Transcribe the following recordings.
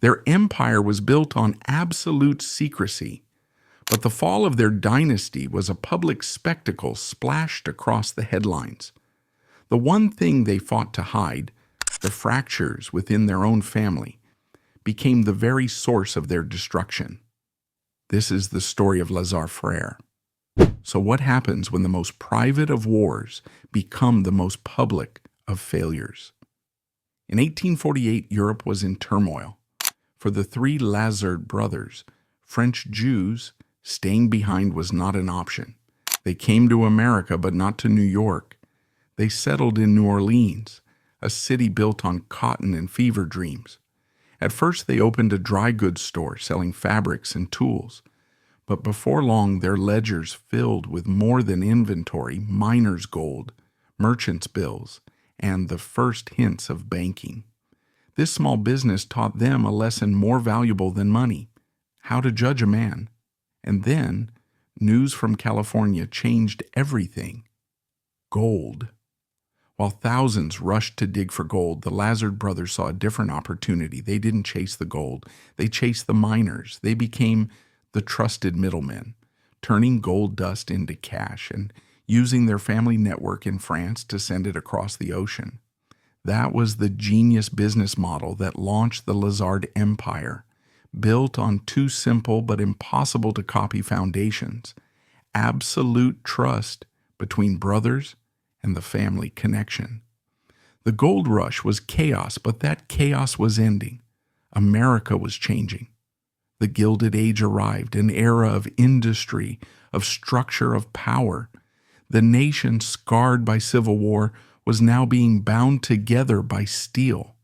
Their empire was built on absolute secrecy, but the fall of their dynasty was a public spectacle splashed across the headlines. The one thing they fought to hide, the fractures within their own family, became the very source of their destruction. This is the story of Lazare Frères. So what happens when the most private of wars become the most public of failures? In 1848, Europe was in turmoil. For the three Lazard brothers, French Jews, staying behind was not an option. They came to America, but not to New York. They settled in New Orleans, a city built on cotton and fever dreams. At first, they opened a dry goods store selling fabrics and tools. But before long, their ledgers filled with more than inventory, miners' gold, merchants' bills, and the first hints of banking. This small business taught them a lesson more valuable than money: how to judge a man. And then, news from California changed everything. Gold. While thousands rushed to dig for gold, the Lazard brothers saw a different opportunity. They didn't chase the gold. They chased the miners. They became the trusted middlemen, turning gold dust into cash and using their family network in France to send it across the ocean. That was the genius business model that launched the Lazard Empire, built on two simple but impossible to copy foundations: absolute trust between brothers and the family connection. The gold rush was chaos, but that chaos was ending. America was changing. The Gilded Age arrived, an era of industry, of structure, of power. The nation, scarred by civil war, was now being bound together by steel.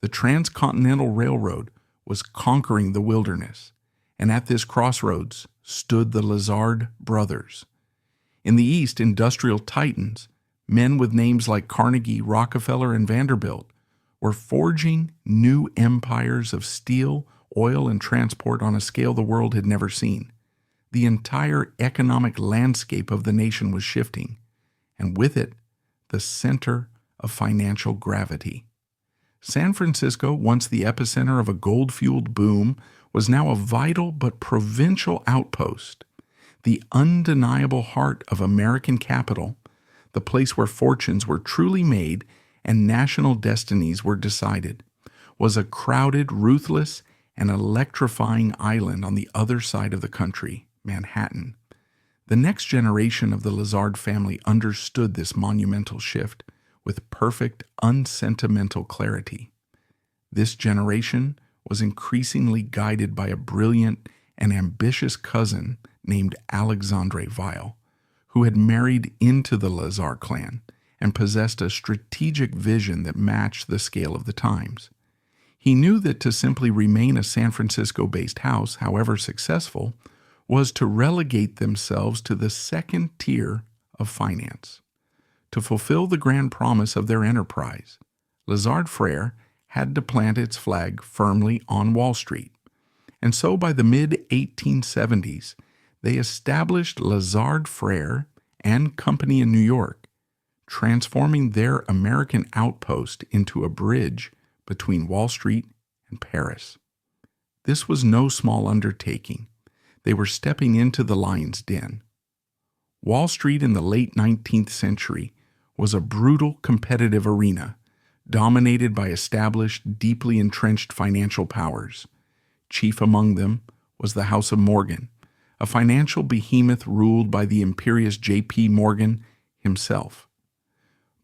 The Transcontinental Railroad was conquering the wilderness, and at this crossroads stood the Lazard brothers. In the East, industrial titans, men with names like Carnegie, Rockefeller, and Vanderbilt, were forging new empires of steel, oil, and transport on a scale the world had never seen. The entire economic landscape of the nation was shifting, and with it, the center of financial gravity. San Francisco, once the epicenter of a gold-fueled boom, was now a vital but provincial outpost. The undeniable heart of American capital, the place where fortunes were truly made and national destinies were decided, was a crowded, ruthless, and electrifying island on the other side of the country, Manhattan. The next generation of the Lazard family understood this monumental shift with perfect, unsentimental clarity. This generation was increasingly guided by a brilliant and ambitious cousin named Alexandre Weil, who had married into the Lazard clan and possessed a strategic vision that matched the scale of the times. He knew that to simply remain a San Francisco-based house, however successful, was to relegate themselves to the second tier of finance. To fulfill the grand promise of their enterprise, Lazard Frères had to plant its flag firmly on Wall Street. And so by the mid-1870s, they established Lazard Frères and Company in New York, transforming their American outpost into a bridge between Wall Street and Paris. This was no small undertaking. They were stepping into the lion's den. Wall Street in the late 19th century was a brutal competitive arena, dominated by established, deeply entrenched financial powers. Chief among them was the House of Morgan, a financial behemoth ruled by the imperious J.P. Morgan himself.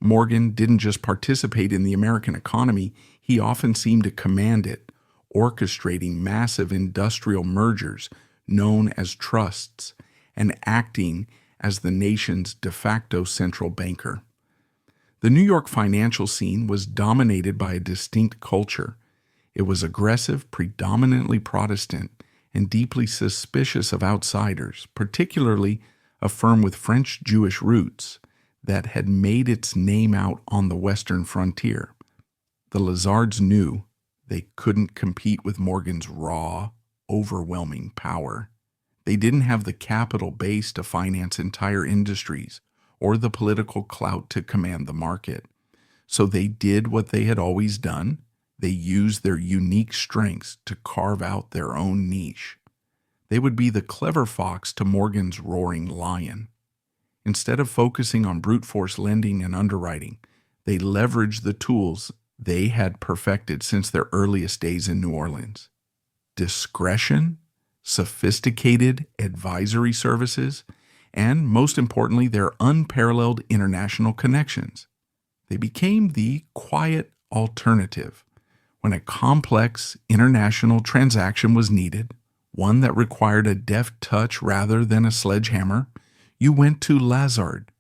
Morgan didn't just participate in the American economy, he often seemed to command it, orchestrating massive industrial mergers known as trusts and acting as the nation's de facto central banker. The New York financial scene was dominated by a distinct culture. It was aggressive, predominantly Protestant, and deeply suspicious of outsiders, particularly a firm with French-Jewish roots that had made its name out on the western frontier. The Lazards knew they couldn't compete with Morgan's raw, overwhelming power. They didn't have the capital base to finance entire industries or the political clout to command the market. So they did what they had always done. They used their unique strengths to carve out their own niche. They would be the clever fox to Morgan's roaring lion. Instead of focusing on brute force lending and underwriting, they leveraged the tools they had perfected since their earliest days in New Orleans: discretion, sophisticated advisory services, and, most importantly, their unparalleled international connections. They became the quiet alternative when a complex international transaction was needed, one that required a deft touch rather than a sledgehammer. You went to Lazard.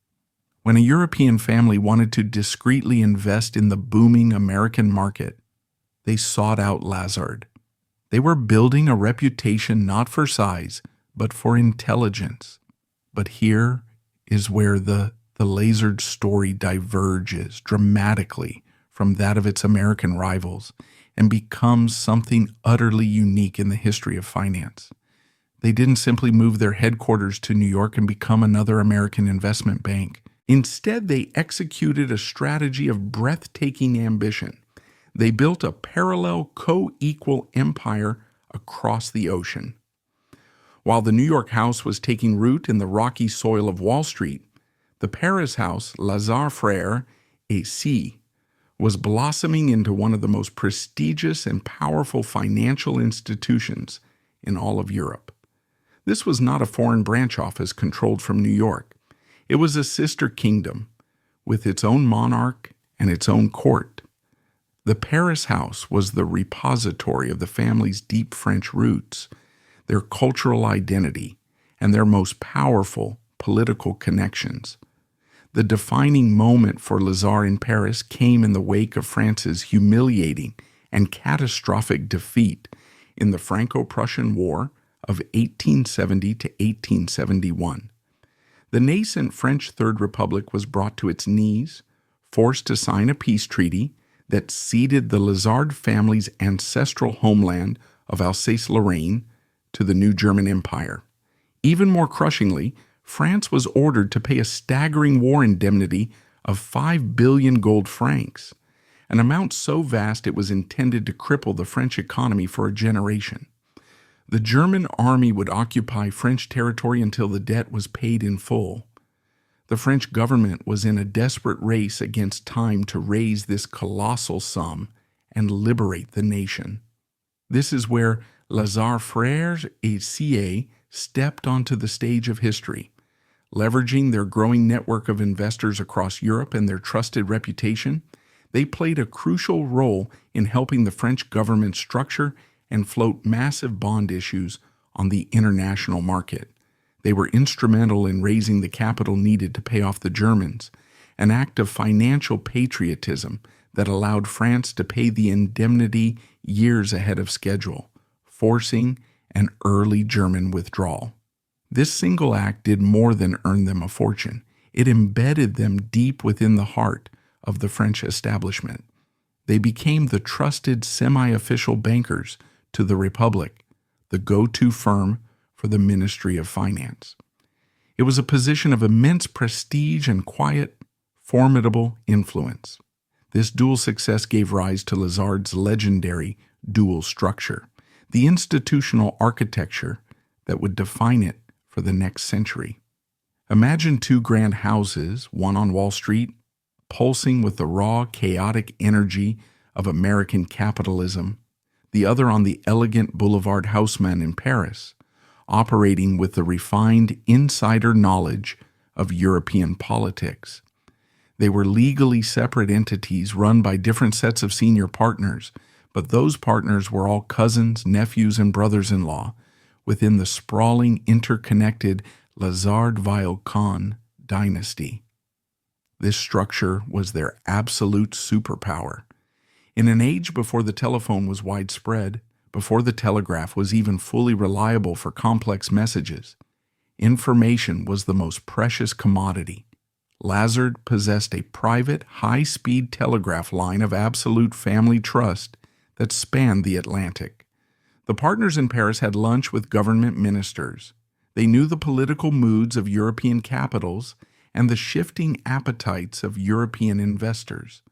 When a European family wanted to discreetly invest in the booming American market, they sought out Lazard. They were building a reputation not for size, but for intelligence. But here is where the Lazard story diverges dramatically from that of its American rivals and becomes something utterly unique in the history of finance. They didn't simply move their headquarters to New York and become another American investment bank. Instead, they executed a strategy of breathtaking ambition. They built a parallel, co-equal empire across the ocean. While the New York house was taking root in the rocky soil of Wall Street, the Paris house, Lazard Frères et Cie, was blossoming into one of the most prestigious and powerful financial institutions in all of Europe. This was not a foreign branch office controlled from New York. It was a sister kingdom with its own monarch and its own court. The Paris house was the repository of the family's deep French roots, their cultural identity, and their most powerful political connections. The defining moment for Lazard in Paris came in the wake of France's humiliating and catastrophic defeat in the Franco-Prussian War of 1870 to 1871. The nascent French Third Republic was brought to its knees, forced to sign a peace treaty that ceded the Lazard family's ancestral homeland of Alsace-Lorraine to the new German Empire. Even more crushingly, France was ordered to pay a staggering war indemnity of 5 billion gold francs, an amount so vast it was intended to cripple the French economy for a generation. The German army would occupy French territory until the debt was paid in full. The French government was in a desperate race against time to raise this colossal sum and liberate the nation. This is where Lazard Frères et Cie stepped onto the stage of history. Leveraging their growing network of investors across Europe and their trusted reputation, they played a crucial role in helping the French government structure and float massive bond issues on the international market. They were instrumental in raising the capital needed to pay off the Germans, an act of financial patriotism that allowed France to pay the indemnity years ahead of schedule, forcing an early German withdrawal. This single act did more than earn them a fortune. It embedded them deep within the heart of the French establishment. They became the trusted semi-official bankers to the Republic, the go-to firm for the Ministry of Finance. It was a position of immense prestige and quiet, formidable influence. This dual success gave rise to Lazard's legendary dual structure, the institutional architecture that would define it for the next century. Imagine two grand houses, one on Wall Street, pulsing with the raw, chaotic energy of American capitalism, the other on the elegant Boulevard Haussmann in Paris, operating with the refined insider knowledge of European politics. They were legally separate entities run by different sets of senior partners, but those partners were all cousins, nephews, and brothers-in-law within the sprawling, interconnected Lazard-Weil-Kohn dynasty. This structure was their absolute superpower. In an age before the telephone was widespread, before the telegraph was even fully reliable for complex messages, information was the most precious commodity. Lazard possessed a private, high-speed telegraph line of absolute family trust that spanned the Atlantic. The partners in Paris had lunch with government ministers. They knew the political moods of European capitals and the shifting appetites of European investors.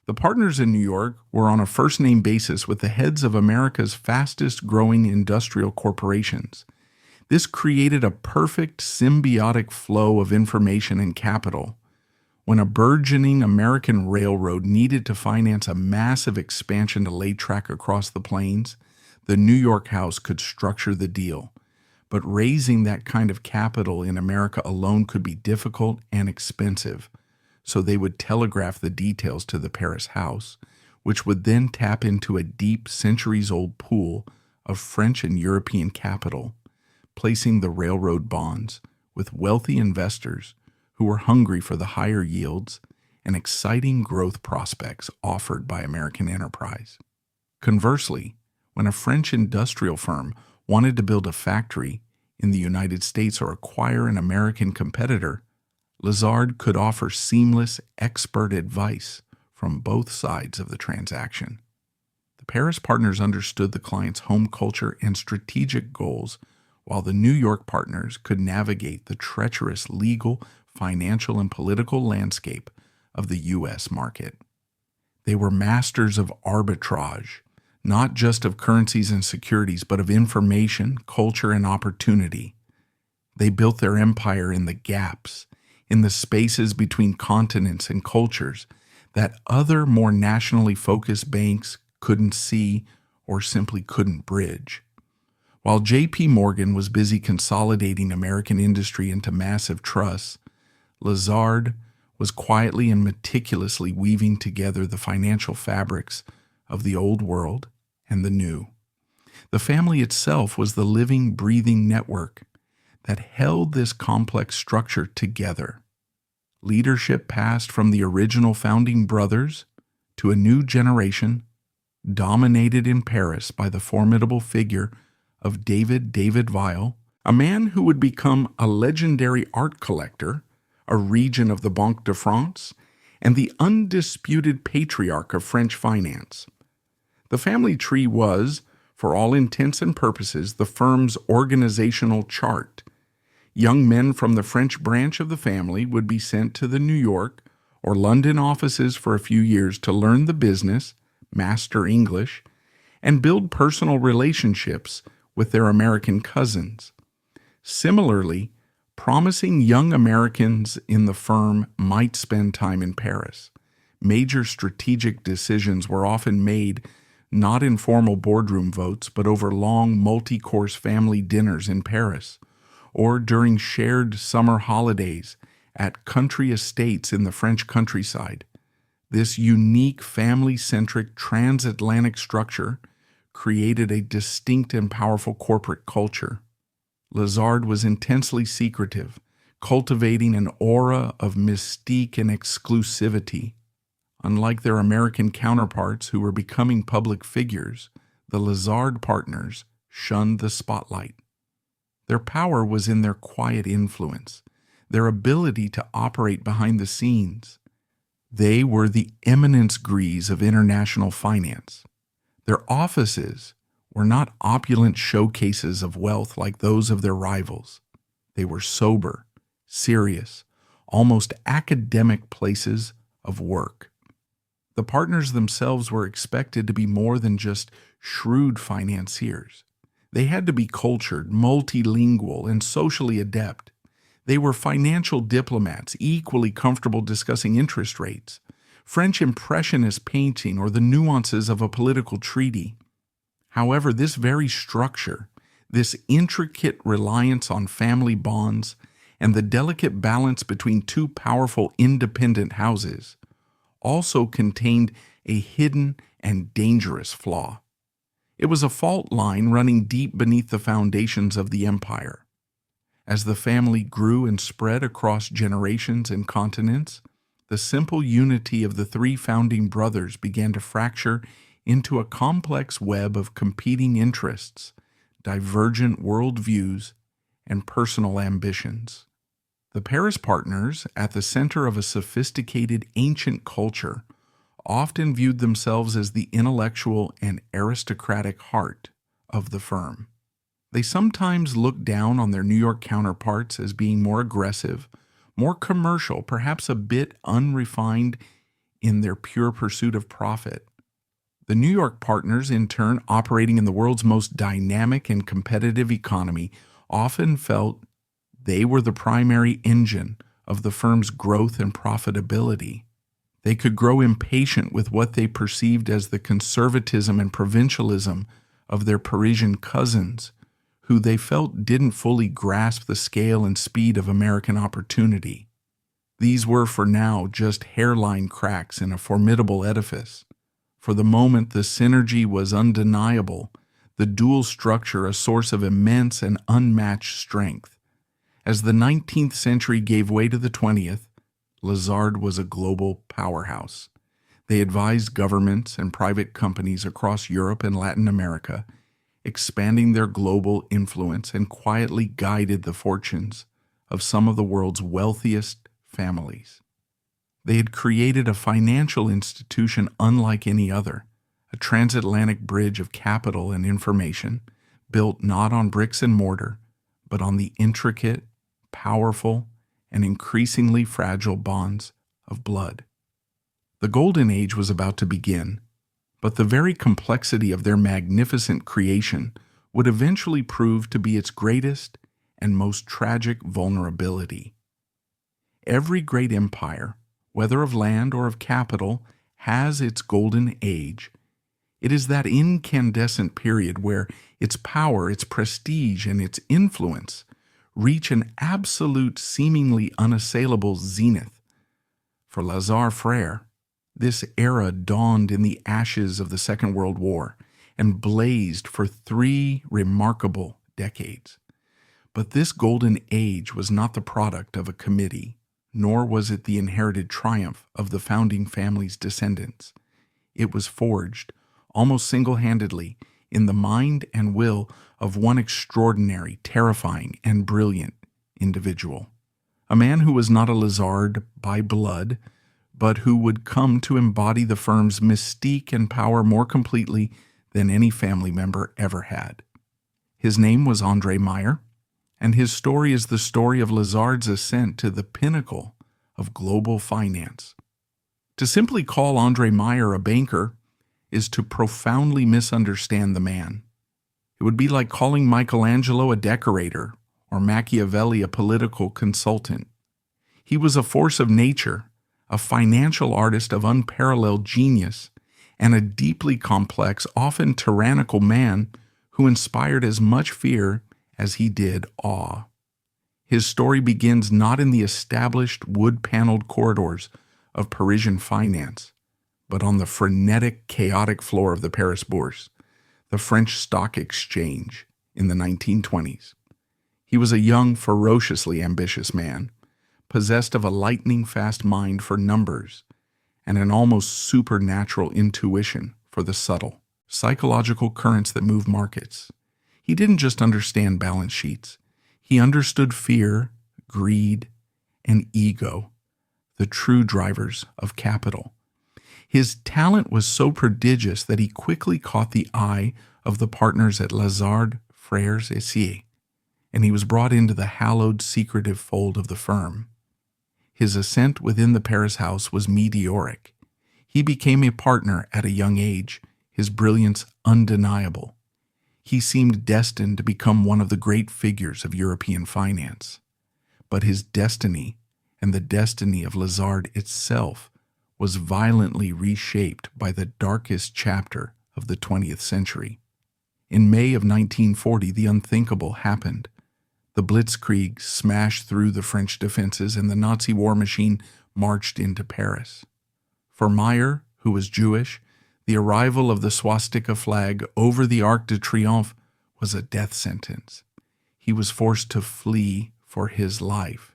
The partners in New York were on a first-name basis with the heads of America's fastest-growing industrial corporations. This created a perfect symbiotic flow of information and capital. When a burgeoning American railroad needed to finance a massive expansion to lay track across the plains, the New York House could structure the deal. But raising that kind of capital in America alone could be difficult and expensive, so they would telegraph the details to the Paris House, which would then tap into a deep, centuries-old pool of French and European capital, placing the railroad bonds with wealthy investors who were hungry for the higher yields and exciting growth prospects offered by American enterprise. Conversely, when a French industrial firm wanted to build a factory in the United States or acquire an American competitor, Lazard could offer seamless, expert advice from both sides of the transaction. The Paris partners understood the client's home culture and strategic goals, while the New York partners could navigate the treacherous legal, financial, and political landscape of the U.S. market. They were masters of arbitrage, not just of currencies and securities, but of information, culture, and opportunity. They built their empire in the gaps, in the spaces between continents and cultures that other more nationally focused banks couldn't see or simply couldn't bridge. While J.P. Morgan was busy consolidating American industry into massive trusts, Lazard was quietly and meticulously weaving together the financial fabrics of the old world and the new. The family itself was the living, breathing network that held this complex structure together. Leadership passed from the original founding brothers to a new generation, dominated in Paris by the formidable figure of David Weil, a man who would become a legendary art collector, a regent of the Banque de France, and the undisputed patriarch of French finance. The family tree was, for all intents and purposes, the firm's organizational chart. Young men from the French branch of the family would be sent to the New York or London offices for a few years to learn the business, master English, and build personal relationships with their American cousins. Similarly, promising young Americans in the firm might spend time in Paris. Major strategic decisions were often made not in formal boardroom votes, but over long multi-course family dinners in Paris, or during shared summer holidays at country estates in the French countryside. This unique family-centric transatlantic structure created a distinct and powerful corporate culture. Lazard was intensely secretive, cultivating an aura of mystique and exclusivity. Unlike their American counterparts who were becoming public figures, the Lazard partners shunned the spotlight. Their power was in their quiet influence, their ability to operate behind the scenes. They were the eminence grise of international finance. Their offices were not opulent showcases of wealth like those of their rivals. They were sober, serious, almost academic places of work. The partners themselves were expected to be more than just shrewd financiers. They had to be cultured, multilingual, and socially adept. They were financial diplomats, equally comfortable discussing interest rates, French impressionist painting, or the nuances of a political treaty. However, this very structure, this intricate reliance on family bonds, and the delicate balance between two powerful independent houses also contained a hidden and dangerous flaw. It was a fault line running deep beneath the foundations of the empire. As the family grew and spread across generations and continents, the simple unity of the three founding brothers began to fracture into a complex web of competing interests, divergent worldviews, and personal ambitions. The Paris partners, at the center of a sophisticated ancient culture, often viewed themselves as the intellectual and aristocratic heart of the firm. They sometimes looked down on their New York counterparts as being more aggressive, more commercial, perhaps a bit unrefined in their pure pursuit of profit. The New York partners, in turn, operating in the world's most dynamic and competitive economy, often felt they were the primary engine of the firm's growth and profitability. They could grow impatient with what they perceived as the conservatism and provincialism of their Parisian cousins, who they felt didn't fully grasp the scale and speed of American opportunity. These were for now just hairline cracks in a formidable edifice. For the moment, the synergy was undeniable, the dual structure a source of immense and unmatched strength. As the 19th century gave way to the 20th, Lazard was a global powerhouse. They advised governments and private companies across Europe and Latin America, expanding their global influence, and quietly guided the fortunes of some of the world's wealthiest families. They had created a financial institution unlike any other, a transatlantic bridge of capital and information, built not on bricks and mortar, but on the intricate, powerful, and increasingly fragile bonds of blood. The Golden Age was about to begin, but the very complexity of their magnificent creation would eventually prove to be its greatest and most tragic vulnerability. Every great empire, whether of land or of capital, has its golden age. It is that incandescent period where its power, its prestige, and its influence reach an absolute, seemingly unassailable zenith. For Lazare Frères, this era dawned in the ashes of the Second World War and blazed for 3 remarkable decades. But this golden age was not the product of a committee, nor was it the inherited triumph of the founding family's descendants. It was forged, almost single-handedly, in the mind and will of one extraordinary, terrifying, and brilliant individual. A man who was not a Lazard by blood, but who would come to embody the firm's mystique and power more completely than any family member ever had. His name was André Meyer, and his story is the story of Lazard's ascent to the pinnacle of global finance. To simply call André Meyer a banker is to profoundly misunderstand the man. It would be like calling Michelangelo a decorator or Machiavelli a political consultant. He was a force of nature, a financial artist of unparalleled genius, and a deeply complex, often tyrannical man who inspired as much fear as he did awe. His story begins not in the established wood-paneled corridors of Parisian finance, but on the frenetic, chaotic floor of the Paris Bourse, the French stock exchange, in the 1920s. He was a young, ferociously ambitious man, possessed of a lightning-fast mind for numbers and an almost supernatural intuition for the subtle, psychological currents that move markets. He didn't just understand balance sheets. He understood fear, greed, and ego, the true drivers of capital. His talent was so prodigious that he quickly caught the eye of the partners at Lazard Frères Essier, and he was brought into the hallowed, secretive fold of the firm. His ascent within the Paris house was meteoric. He became a partner at a young age, his brilliance undeniable. He seemed destined to become one of the great figures of European finance. But his destiny, and the destiny of Lazard itself, was violently reshaped by the darkest chapter of the 20th century. In May of 1940, the unthinkable happened. The Blitzkrieg smashed through the French defenses and the Nazi war machine marched into Paris. For Meyer, who was Jewish, the arrival of the swastika flag over the Arc de Triomphe was a death sentence. He was forced to flee for his life.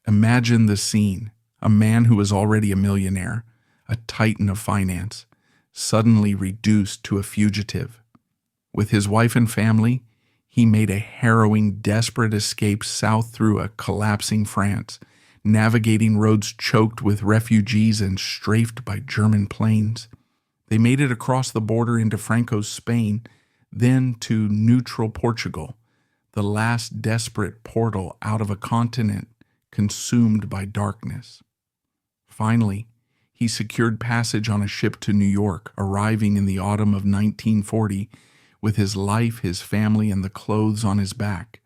Imagine the scene: a man who was already a millionaire, a titan of finance, suddenly reduced to a fugitive. With his wife and family, he made a harrowing, desperate escape south through a collapsing France, navigating roads choked with refugees and strafed by German planes. They made it across the border into Franco's Spain, then to neutral Portugal, the last desperate portal out of a continent consumed by darkness. Finally, He secured passage on a ship to New York, arriving in the autumn of 1940 with his life, his family, and the clothes on his back,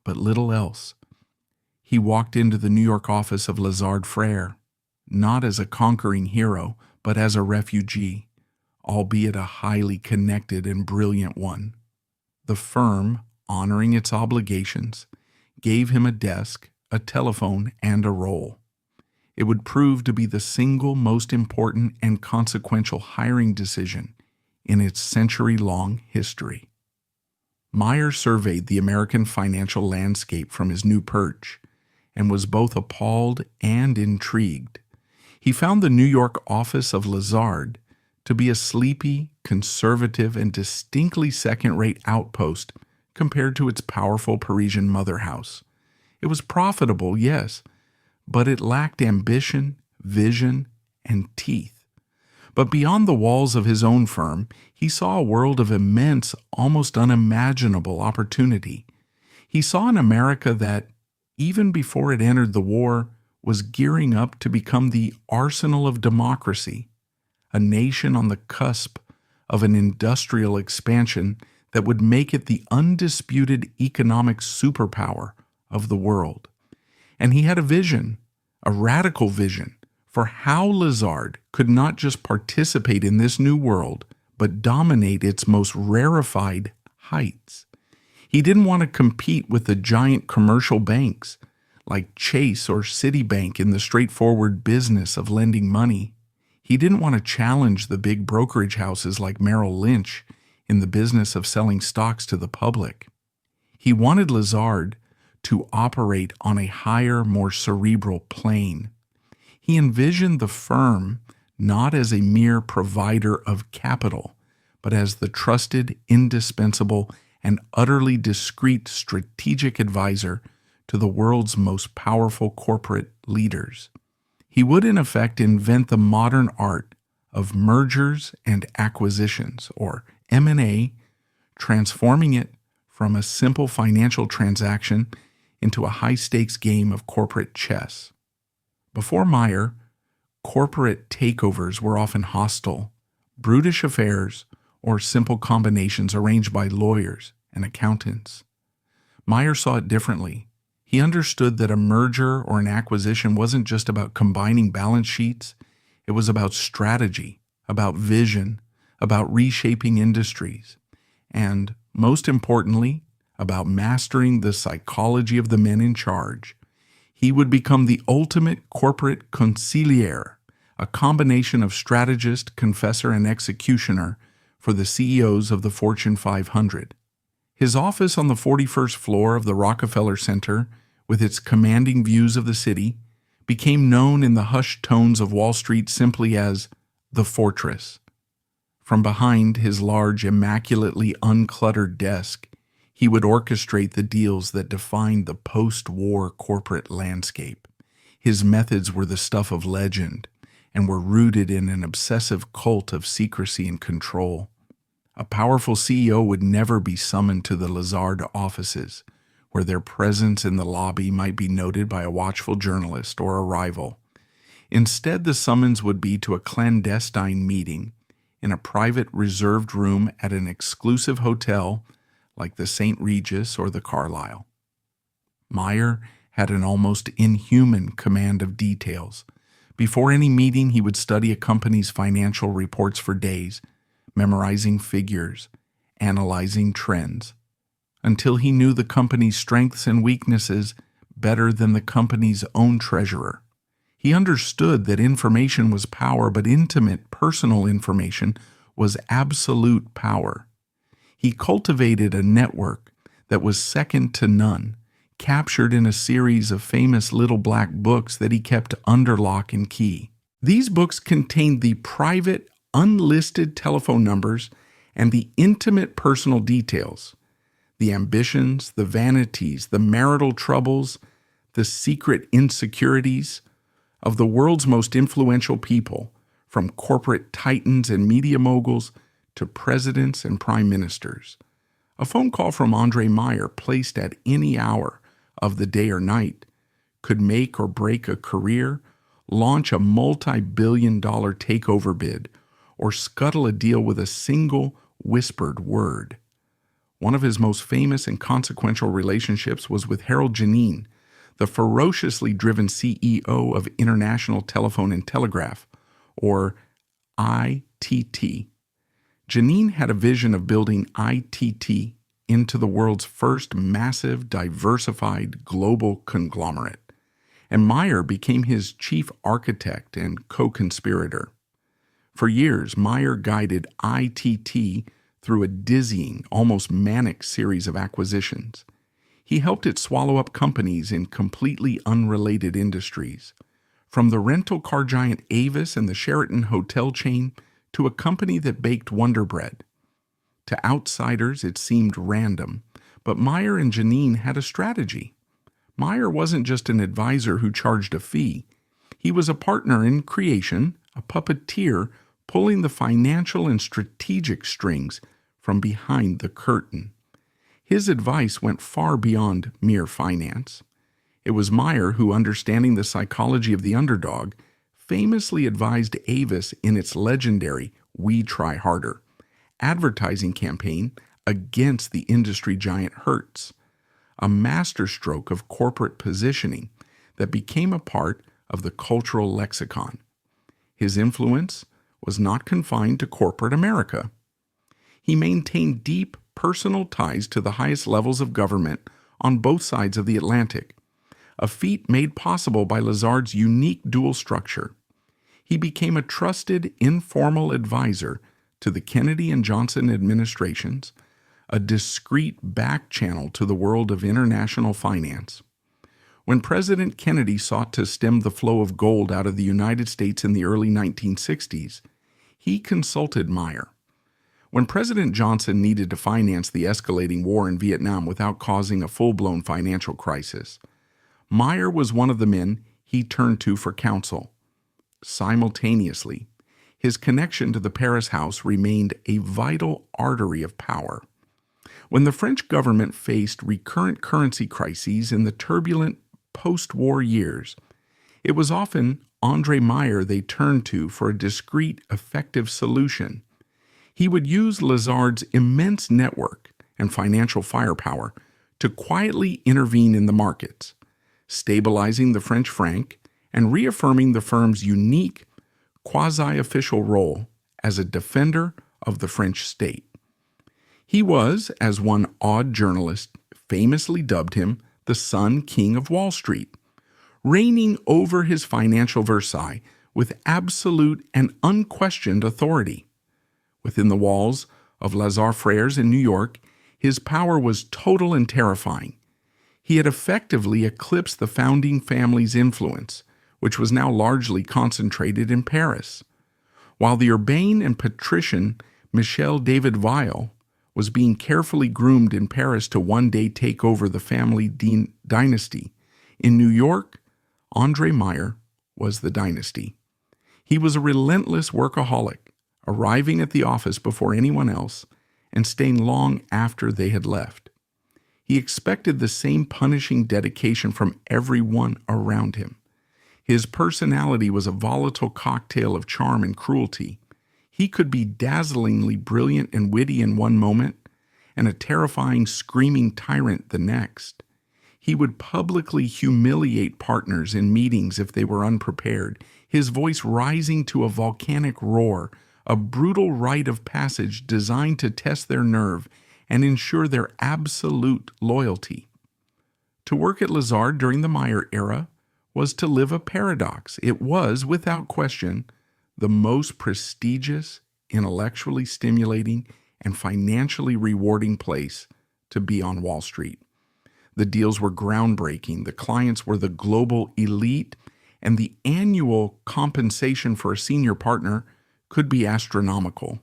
but little else. He walked into the New York office of Lazard Frères, not as a conquering hero, but as a refugee, albeit a highly connected and brilliant one. The firm, honoring its obligations, gave him a desk, a telephone, and a role. It would prove to be the single most important and consequential hiring decision in its century-long history. Meyer surveyed the American financial landscape from his new perch and was both appalled and intrigued. He found the New York office of Lazard to be a sleepy, conservative, and distinctly second-rate outpost compared to its powerful Parisian mother house. It was profitable, yes, but it lacked ambition, vision, and teeth. But beyond the walls of his own firm, he saw a world of immense, almost unimaginable opportunity. He saw an America that, even before it entered the war, was gearing up to become the arsenal of democracy, a nation on the cusp of an industrial expansion that would make it the undisputed economic superpower of the world. And he had a vision, a radical vision, for how Lazard could not just participate in this new world, but dominate its most rarefied heights. He didn't want to compete with the giant commercial banks like Chase or Citibank in the straightforward business of lending money. He didn't want to challenge the big brokerage houses like Merrill Lynch in the business of selling stocks to the public. He wanted Lazard to operate on a higher, more cerebral plane. He envisioned the firm not as a mere provider of capital, but as the trusted, indispensable, and utterly discreet strategic advisor to the world's most powerful corporate leaders. He would, in effect, invent the modern art of mergers and acquisitions, or M&A, transforming it from a simple financial transaction into a high-stakes game of corporate chess. Before Meyer, corporate takeovers were often hostile, brutish affairs, or simple combinations arranged by lawyers and accountants. Meyer saw it differently. He understood that a merger or an acquisition wasn't just about combining balance sheets. It was about strategy, about vision, about reshaping industries, and, most importantly, about mastering the psychology of the men in charge. He would become the ultimate corporate conciliere, a combination of strategist, confessor, and executioner for the CEOs of the Fortune 500. His office on the 41st floor of the Rockefeller Center, with its commanding views of the city, became known in the hushed tones of Wall Street simply as the Fortress. From behind his large, immaculately uncluttered desk, he would orchestrate the deals that defined the post-war corporate landscape. His methods were the stuff of legend and were rooted in an obsessive cult of secrecy and control. A powerful CEO would never be summoned to the Lazard offices, where their presence in the lobby might be noted by a watchful journalist or a rival. Instead, the summons would be to a clandestine meeting in a private reserved room at an exclusive hotel like the St. Regis or the Carlyle. Meyer had an almost inhuman command of details. Before any meeting, he would study a company's financial reports for days, memorizing figures, analyzing trends, until he knew the company's strengths and weaknesses better than the company's own treasurer. He understood that information was power, but intimate, personal information was absolute power. He cultivated a network that was second to none, captured in a series of famous little black books that he kept under lock and key. These books contained the private, unlisted telephone numbers and the intimate personal details, the ambitions, the vanities, the marital troubles, the secret insecurities of the world's most influential people, from corporate titans and media moguls to presidents and prime ministers. A phone call from Andre Meyer, placed at any hour of the day or night, could make or break a career, launch a multi-billion-dollar takeover bid, or scuttle a deal with a single whispered word. One of his most famous and consequential relationships was with Harold Geneen, the ferociously driven CEO of International Telephone and Telegraph, or ITT. Geneen had a vision of building ITT into the world's first massive, diversified global conglomerate, and Meyer became his chief architect and co-conspirator. For years, Meyer guided ITT through a dizzying, almost manic series of acquisitions. He helped it swallow up companies in completely unrelated industries, from the rental car giant Avis and the Sheraton hotel chain to a company that baked Wonder Bread. To outsiders, it seemed random, but Meyer and Geneen had a strategy. Meyer wasn't just an advisor who charged a fee. He was a partner in creation, a puppeteer pulling the financial and strategic strings from behind the curtain. His advice went far beyond mere finance. It was Meyer who, understanding the psychology of the underdog, famously advised Avis in its legendary "We Try Harder" advertising campaign against the industry giant Hertz, a masterstroke of corporate positioning that became a part of the cultural lexicon. His influence was not confined to corporate America. He maintained deep personal ties to the highest levels of government on both sides of the Atlantic, a feat made possible by Lazard's unique dual structure. He became a trusted, informal advisor to the Kennedy and Johnson administrations, a discreet back channel to the world of international finance. When President Kennedy sought to stem the flow of gold out of the United States in the early 1960s, he consulted Meyer. When President Johnson needed to finance the escalating war in Vietnam without causing a full-blown financial crisis, Meyer was one of the men he turned to for counsel. Simultaneously, his connection to the Paris House remained a vital artery of power. When the French government faced recurrent currency crises in the turbulent post-war years, it was often André Meyer they turned to for a discreet, effective solution. He would use Lazard's immense network and financial firepower to quietly intervene in the markets, stabilizing the French franc and reaffirming the firm's unique, quasi-official role as a defender of the French state. He was, as one odd journalist famously dubbed him, the Sun King of Wall Street, reigning over his financial Versailles with absolute and unquestioned authority. Within the walls of Lazard Frères in New York, his power was total and terrifying. He had effectively eclipsed the founding family's influence, which was now largely concentrated in Paris. While the urbane and patrician Michel David Weil was being carefully groomed in Paris to one day take over the family dynasty, in New York, André Meyer was the dynasty. He was a relentless workaholic, arriving at the office before anyone else and staying long after they had left. He expected the same punishing dedication from everyone around him. His personality was a volatile cocktail of charm and cruelty. He could be dazzlingly brilliant and witty in one moment and a terrifying, screaming tyrant the next. He would publicly humiliate partners in meetings if they were unprepared, his voice rising to a volcanic roar, a brutal rite of passage designed to test their nerve and ensure their absolute loyalty. To work at Lazard during the Meyer era was to live a paradox. It was, without question, the most prestigious, intellectually stimulating, and financially rewarding place to be on Wall Street. The deals were groundbreaking, the clients were the global elite, and the annual compensation for a senior partner could be astronomical.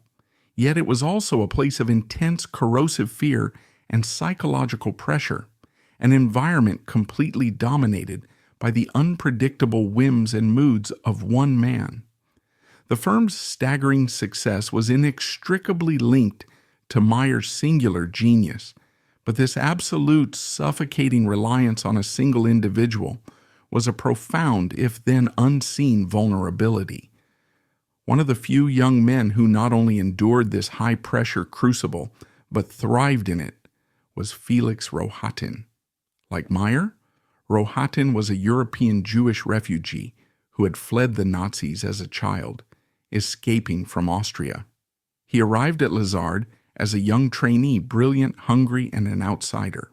Yet it was also a place of intense corrosive fear and psychological pressure, an environment completely dominated by the unpredictable whims and moods of one man. The firm's staggering success was inextricably linked to Meyer's singular genius, but this absolute, suffocating reliance on a single individual was a profound, if then unseen, vulnerability. One of the few young men who not only endured this high-pressure crucible, but thrived in it, was Felix Rohatyn. Like Meyer, Rohatyn was a European Jewish refugee who had fled the Nazis as a child, escaping from Austria. He arrived at Lazard as a young trainee, brilliant, hungry, and an outsider.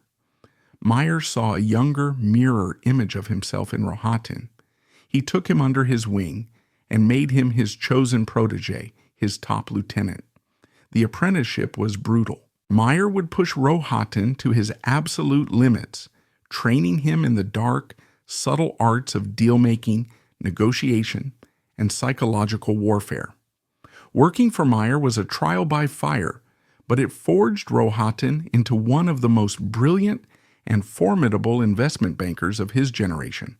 Meyer saw a younger, mirror image of himself in Rohatyn. He took him under his wing and made him his chosen protege, his top lieutenant. The apprenticeship was brutal. Meyer would push Rohatyn to his absolute limits, training him in the dark, subtle arts of deal-making, negotiation, and psychological warfare. Working for Meyer was a trial by fire, but it forged Rohatyn into one of the most brilliant and formidable investment bankers of his generation,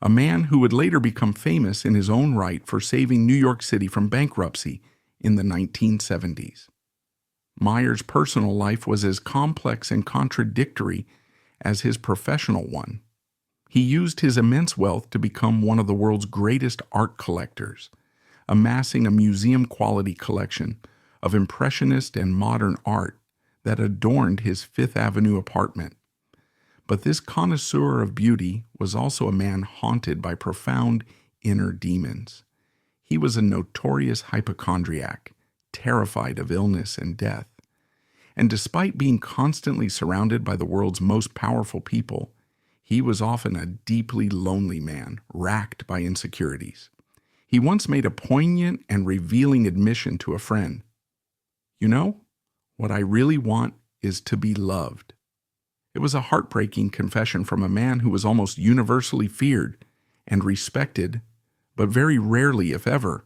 a man who would later become famous in his own right for saving New York City from bankruptcy in the 1970s. Meyer's personal life was as complex and contradictory as his professional one. He used his immense wealth to become one of the world's greatest art collectors, amassing a museum-quality collection of impressionist and modern art that adorned his Fifth Avenue apartment. But this connoisseur of beauty was also a man haunted by profound inner demons. He was a notorious hypochondriac, terrified of illness and death. And despite being constantly surrounded by the world's most powerful people, he was often a deeply lonely man, racked by insecurities. He once made a poignant and revealing admission to a friend. "You know, what I really want is to be loved." It was a heartbreaking confession from a man who was almost universally feared and respected, but very rarely, if ever,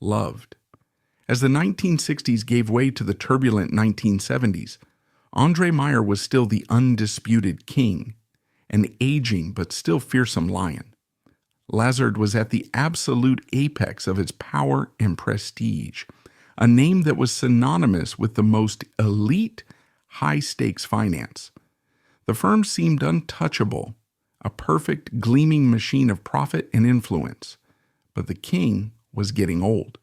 loved. As the 1960s gave way to the turbulent 1970s, Andre Meyer was still the undisputed king, an aging but still fearsome lion. Lazard was at the absolute apex of its power and prestige, a name that was synonymous with the most elite, high-stakes finance. The firm seemed untouchable, a perfect, gleaming machine of profit and influence. But the king was getting old,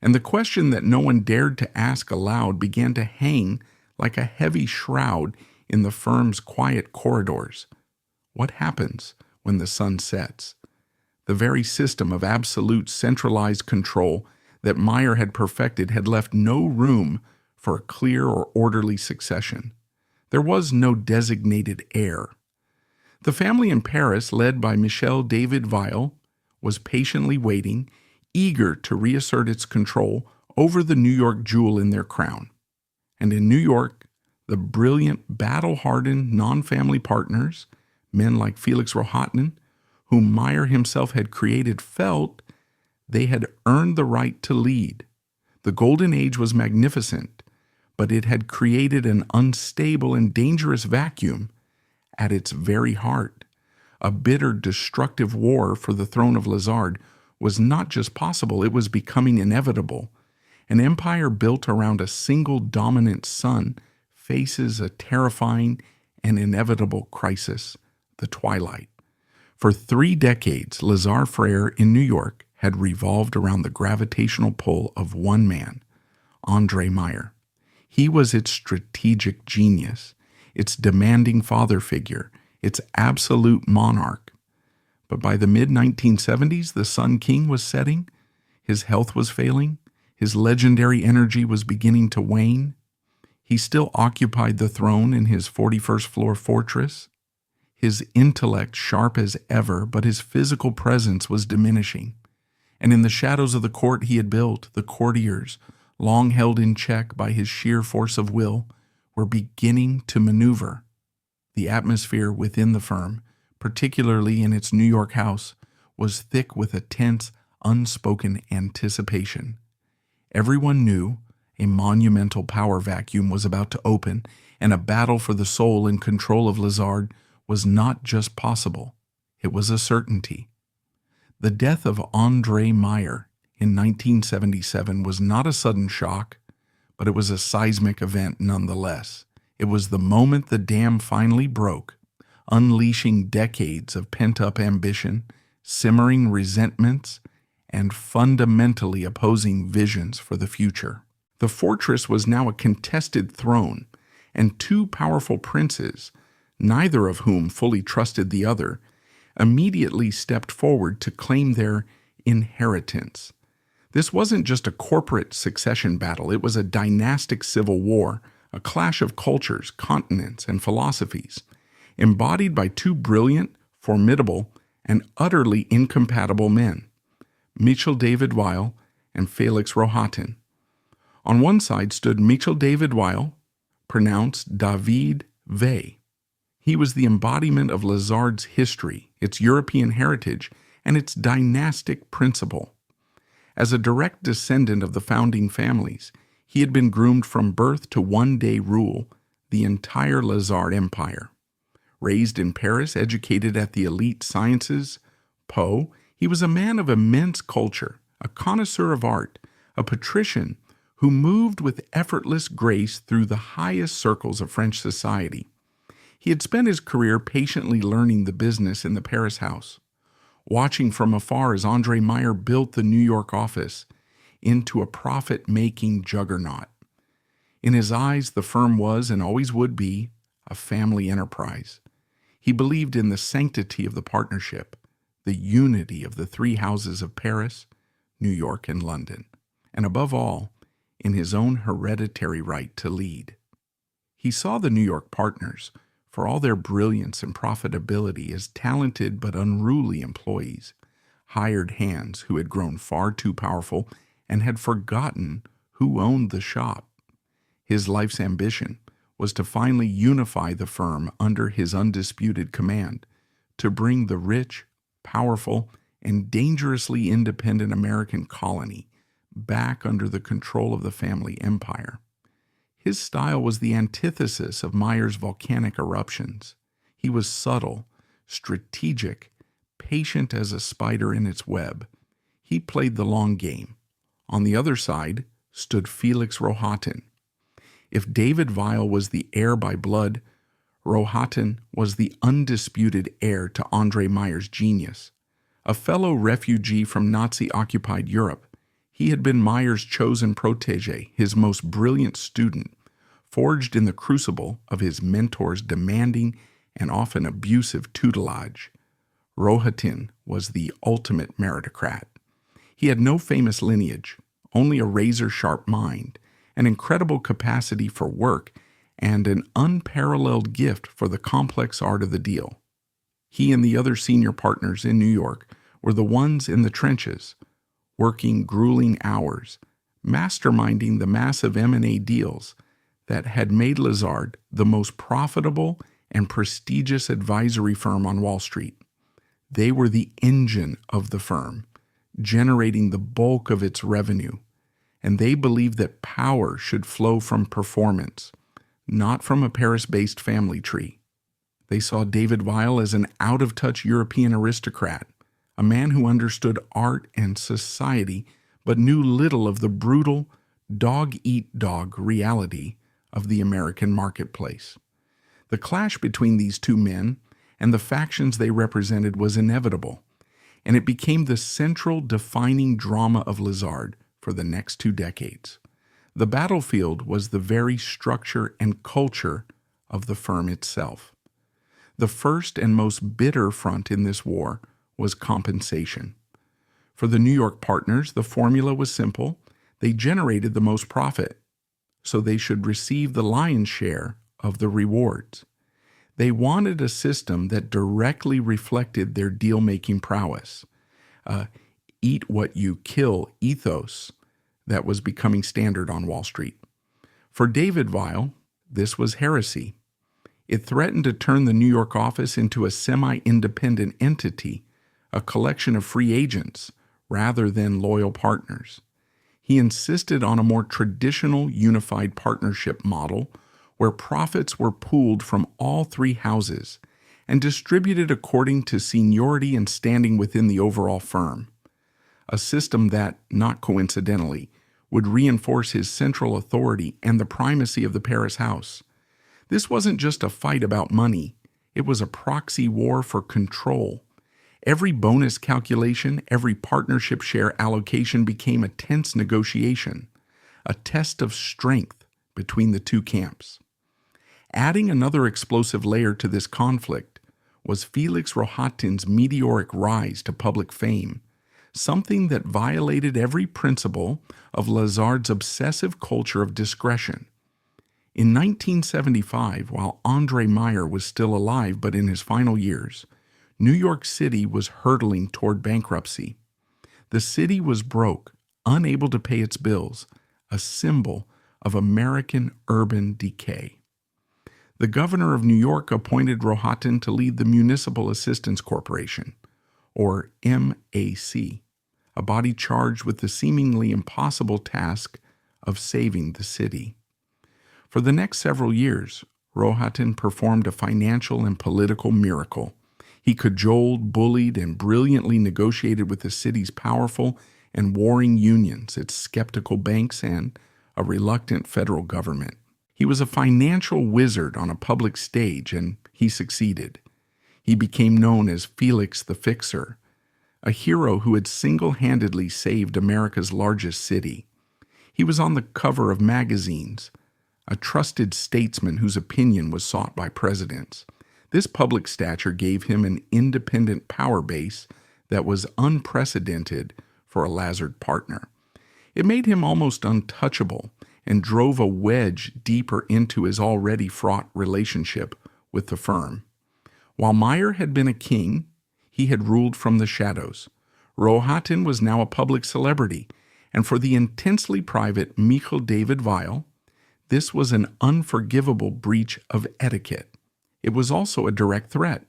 and the question that no one dared to ask aloud began to hang like a heavy shroud in the firm's quiet corridors. What happens when the sun sets? The very system of absolute centralized control that Meyer had perfected had left no room for a clear or orderly succession. There was no designated heir. The family in Paris, led by Michel David Weil, was patiently waiting, eager to reassert its control over the New York jewel in their crown. And in New York, the brilliant, battle-hardened non-family partners, men like Felix Rohatyn, whom Meyer himself had created, felt they had earned the right to lead. The Golden Age was magnificent, but it had created an unstable and dangerous vacuum at its very heart. A bitter, destructive war for the throne of Lazard was not just possible, it was becoming inevitable. An empire built around a single dominant son faces a terrifying and inevitable crisis, the twilight. For 3 decades, Lazar Frères in New York had revolved around the gravitational pull of one man, Andre Meyer. He was its strategic genius, its demanding father figure, its absolute monarch. But by the mid-1970s, the Sun King was setting, his health was failing, his legendary energy was beginning to wane. He still occupied the throne in his 41st floor fortress, his intellect sharp as ever, but his physical presence was diminishing. And in the shadows of the court he had built, the courtiers, long held in check by his sheer force of will, were beginning to maneuver. The atmosphere within the firm, particularly in its New York house, was thick with a tense, unspoken anticipation. Everyone knew a monumental power vacuum was about to open, and a battle for the soul and control of Lazard was not just possible, it was a certainty. The death of Andre Meyer in 1977 was not a sudden shock, but it was a seismic event nonetheless. It was the moment the dam finally broke, unleashing decades of pent-up ambition, simmering resentments, and fundamentally opposing visions for the future. The fortress was now a contested throne, and two powerful princes, neither of whom fully trusted the other, immediately stepped forward to claim their inheritance. This wasn't just a corporate succession battle, it was a dynastic civil war, a clash of cultures, continents, and philosophies, embodied by two brilliant, formidable, and utterly incompatible men, Michel David Weil and Felix Rohatyn. On one side stood Michel David Weil, pronounced David Weil. He was the embodiment of Lazard's history, its European heritage, and its dynastic principle. As a direct descendant of the founding families, he had been groomed from birth to one-day rule the entire Lazard empire. Raised in Paris, educated at the elite sciences, Po, he was a man of immense culture, a connoisseur of art, a patrician who moved with effortless grace through the highest circles of French society. He had spent his career patiently learning the business in the Paris house, watching from afar as André Meyer built the New York office into a profit-making juggernaut. In his eyes, the firm was, and always would be, a family enterprise. He believed in the sanctity of the partnership, the unity of the three houses of Paris, New York, and London, and above all, in his own hereditary right to lead. He saw the New York partners, for all their brilliance and profitability, as talented but unruly employees, hired hands who had grown far too powerful and had forgotten who owned the shop. His life's ambition was to finally unify the firm under his undisputed command, to bring the rich, powerful, and dangerously independent American colony back under the control of the family empire. His style was the antithesis of Meyer's volcanic eruptions. He was subtle, strategic, patient as a spider in its web. He played the long game. On the other side stood Felix Rohatyn. If David Weil was the heir by blood, Rohatyn was the undisputed heir to André Meyer's genius. A fellow refugee from Nazi-occupied Europe, he had been Meyer's chosen protege, his most brilliant student, forged in the crucible of his mentor's demanding and often abusive tutelage. Rohatyn was the ultimate meritocrat. He had no famous lineage, only a razor-sharp mind, an incredible capacity for work, and an unparalleled gift for the complex art of the deal. He and the other senior partners in New York were the ones in the trenches, working grueling hours, masterminding the massive M&A deals that had made Lazard the most profitable and prestigious advisory firm on Wall Street. They were the engine of the firm, generating the bulk of its revenue, and they believed that power should flow from performance, not from a Paris-based family tree. They saw David Weil as an out-of-touch European aristocrat, a man who understood art and society but knew little of the brutal, dog-eat-dog reality of the American marketplace. The clash between these two men and the factions they represented was inevitable, and it became the central defining drama of Lazard for the next 2 decades. The battlefield was the very structure and culture of the firm itself. The first and most bitter front in this war was compensation. For the New York partners, the formula was simple. They generated the most profit, so they should receive the lion's share of the rewards. They wanted a system that directly reflected their deal-making prowess, eat what you kill ethos that was becoming standard on Wall Street. For David Weil, this was heresy. It threatened to turn the New York office into a semi-independent entity, a collection of free agents rather than loyal partners. He insisted on a more traditional unified partnership model where profits were pooled from all three houses and distributed according to seniority and standing within the overall firm, a system that, not coincidentally, would reinforce his central authority and the primacy of the Paris house. This wasn't just a fight about money, It was a proxy war for control. Every bonus calculation, every partnership share allocation became a tense negotiation, a test of strength between the two camps. Adding another explosive layer to this conflict was Felix Rohatyn's meteoric rise to public fame, something that violated every principle of Lazard's obsessive culture of discretion. In 1975, while Andre Meyer was still alive but in his final years, New York City was hurtling toward bankruptcy. The city was broke, unable to pay its bills, a symbol of American urban decay. The governor of New York appointed Rohatyn to lead the Municipal Assistance Corporation, or MAC, a body charged with the seemingly impossible task of saving the city. For the next several years, Rohatyn performed a financial and political miracle. He cajoled, bullied, and brilliantly negotiated with the city's powerful and warring unions, its skeptical banks, and a reluctant federal government. He was a financial wizard on a public stage, and he succeeded. He became known as Felix the Fixer, a hero who had single-handedly saved America's largest city. He was on the cover of magazines, a trusted statesman whose opinion was sought by presidents. This public stature gave him an independent power base that was unprecedented for a Lazard partner. It made him almost untouchable and drove a wedge deeper into his already fraught relationship with the firm. While Meyer had been a king, he had ruled from the shadows. Rohatyn was now a public celebrity, and for the intensely private Michael David Weil, this was an unforgivable breach of etiquette. It was also a direct threat.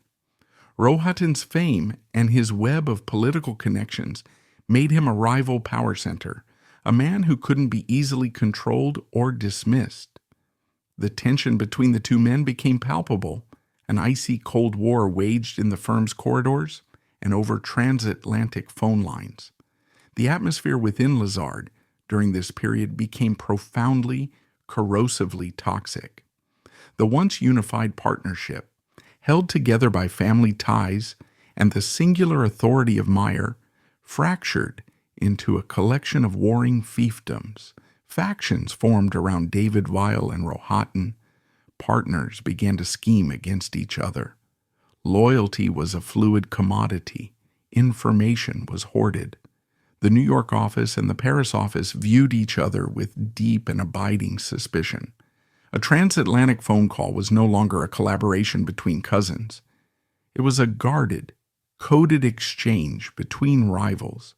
Rohatyn's fame and his web of political connections made him a rival power center, a man who couldn't be easily controlled or dismissed. The tension between the two men became palpable, an icy cold war waged in the firm's corridors and over transatlantic phone lines. The atmosphere within Lazard during this period became profoundly, corrosively toxic. The once unified partnership, held together by family ties and the singular authority of Meyer, fractured into a collection of warring fiefdoms. Factions formed around David Weil and Rohatyn. Partners began to scheme against each other. Loyalty was a fluid commodity. Information was hoarded. The New York office and the Paris office viewed each other with deep and abiding suspicion. A transatlantic phone call was no longer a collaboration between cousins. It was a guarded, coded exchange between rivals.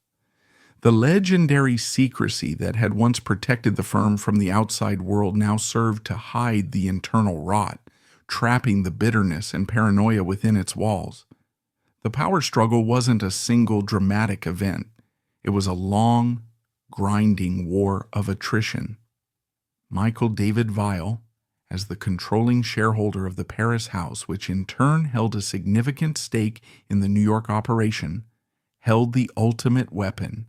The legendary secrecy that had once protected the firm from the outside world now served to hide the internal rot, trapping the bitterness and paranoia within its walls. The power struggle wasn't a single dramatic event. It was a long, grinding war of attrition. Michael David Weil, as the controlling shareholder of the Paris house, which in turn held a significant stake in the New York operation, held the ultimate weapon: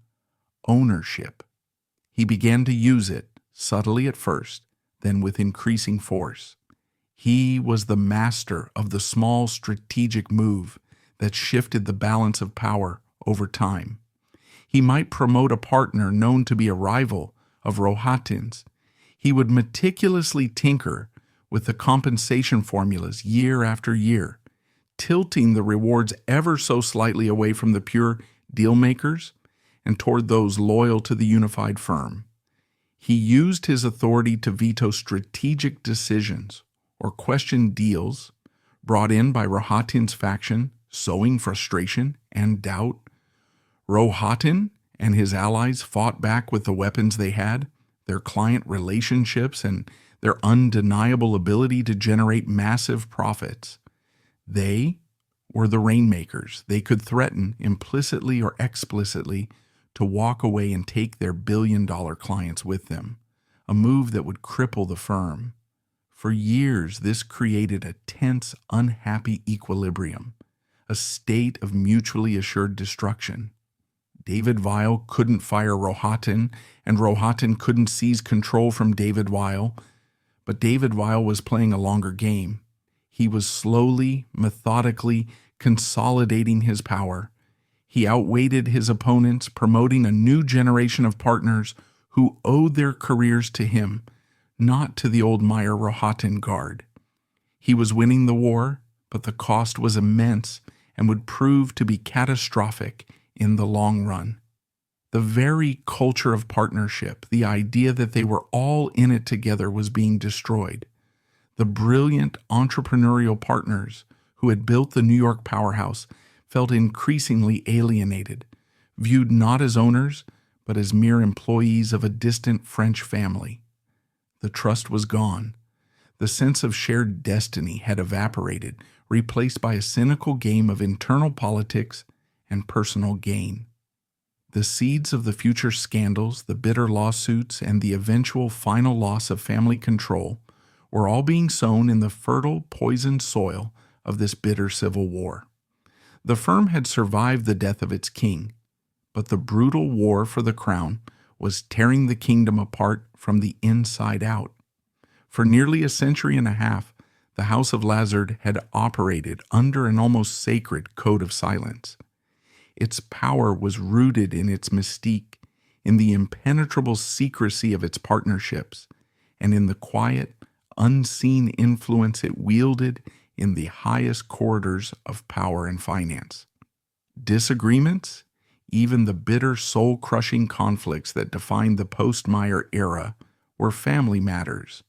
ownership. He began to use it, subtly at first, then with increasing force. He was the master of the small strategic move that shifted the balance of power over time. He might promote a partner known to be a rival of Rohatyn's. He would meticulously tinker with the compensation formulas year after year, tilting the rewards ever so slightly away from the pure deal makers and toward those loyal to the unified firm. He used his authority to veto strategic decisions or question deals brought in by Rohatyn's faction, sowing frustration and doubt. Rohatyn and his allies fought back with the weapons they had, their client relationships and their undeniable ability to generate massive profits. They were the rainmakers. They could threaten, implicitly or explicitly, to walk away and take their billion-dollar clients with them, a move that would cripple the firm. For years, this created a tense, unhappy equilibrium, a state of mutually assured destruction. David Weil couldn't fire Rohatyn, and Rohatyn couldn't seize control from David Weil, but David Weil was playing a longer game. He was slowly, methodically consolidating his power. He outweighted his opponents, promoting a new generation of partners who owed their careers to him, not to the old Meyer Rohatyn guard. He was winning the war, but the cost was immense and would prove to be catastrophic in the long run. The very culture of partnership, the idea that they were all in it together, was being destroyed. The brilliant entrepreneurial partners who had built the New York powerhouse felt increasingly alienated, viewed not as owners, but as mere employees of a distant French family. The trust was gone. The sense of shared destiny had evaporated, replaced by a cynical game of internal politics and personal gain. The seeds of the future scandals, the bitter lawsuits, and the eventual final loss of family control were all being sown in the fertile, poisoned soil of this bitter civil war. The firm had survived the death of its king, but the brutal war for the crown was tearing the kingdom apart from the inside out. For nearly a century and a half, the House of Lazard had operated under an almost sacred code of silence. Its power was rooted in its mystique, in the impenetrable secrecy of its partnerships, and in the quiet, unseen influence it wielded in the highest corridors of power and finance. Disagreements, even the bitter, soul-crushing conflicts that defined the post-Meyer era, were family matters,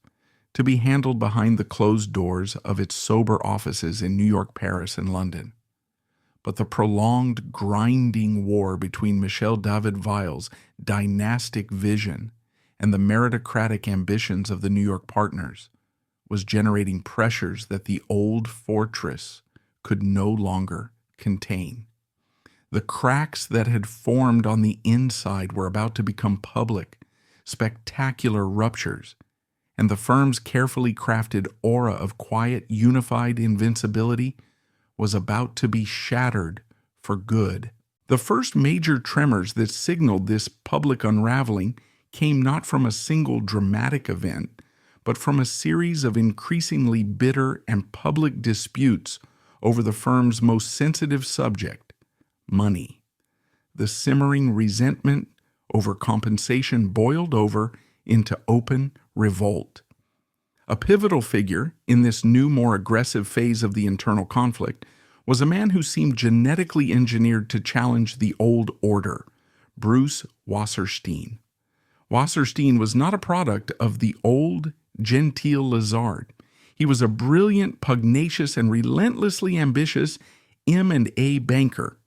to be handled behind the closed doors of its sober offices in New York, Paris, and London. But the prolonged, grinding war between Michel David-Weil's dynastic vision and the meritocratic ambitions of the New York partners was generating pressures that the old fortress could no longer contain. The cracks that had formed on the inside were about to become public, spectacular ruptures, and the firm's carefully crafted aura of quiet, unified invincibility was about to be shattered for good. The first major tremors that signaled this public unraveling came not from a single dramatic event, but from a series of increasingly bitter and public disputes over the firm's most sensitive subject, money. The simmering resentment over compensation boiled over into open revolt. A pivotal figure in this new, more aggressive phase of the internal conflict was a man who seemed genetically engineered to challenge the old order, Bruce Wasserstein. Wasserstein was not a product of the old, genteel Lazard. He was a brilliant, pugnacious, and relentlessly ambitious M&A banker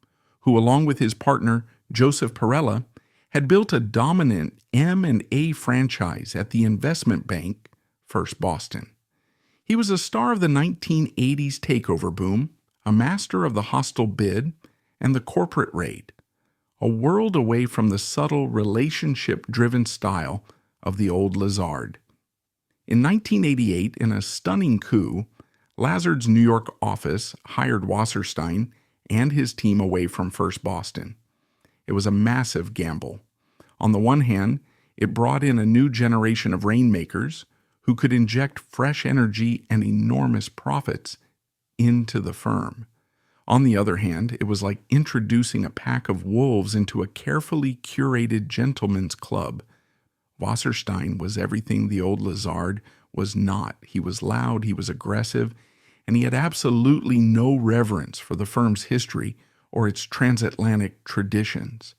who, along with his partner, Joseph Perella, had built a dominant M&A franchise at the investment bank, First Boston. He was a star of the 1980s takeover boom, a master of the hostile bid and the corporate raid, a world away from the subtle, relationship-driven style of the old Lazard. In 1988, in a stunning coup, Lazard's New York office hired Wasserstein and his team away from First Boston. It was a massive gamble. On the one hand, it brought in a new generation of rainmakers who could inject fresh energy and enormous profits into the firm. On the other hand, it was like introducing a pack of wolves into a carefully curated gentleman's club. Wasserstein was everything the old Lazard was not. He was loud, he was aggressive, and he had absolutely no reverence for the firm's history or its transatlantic traditions.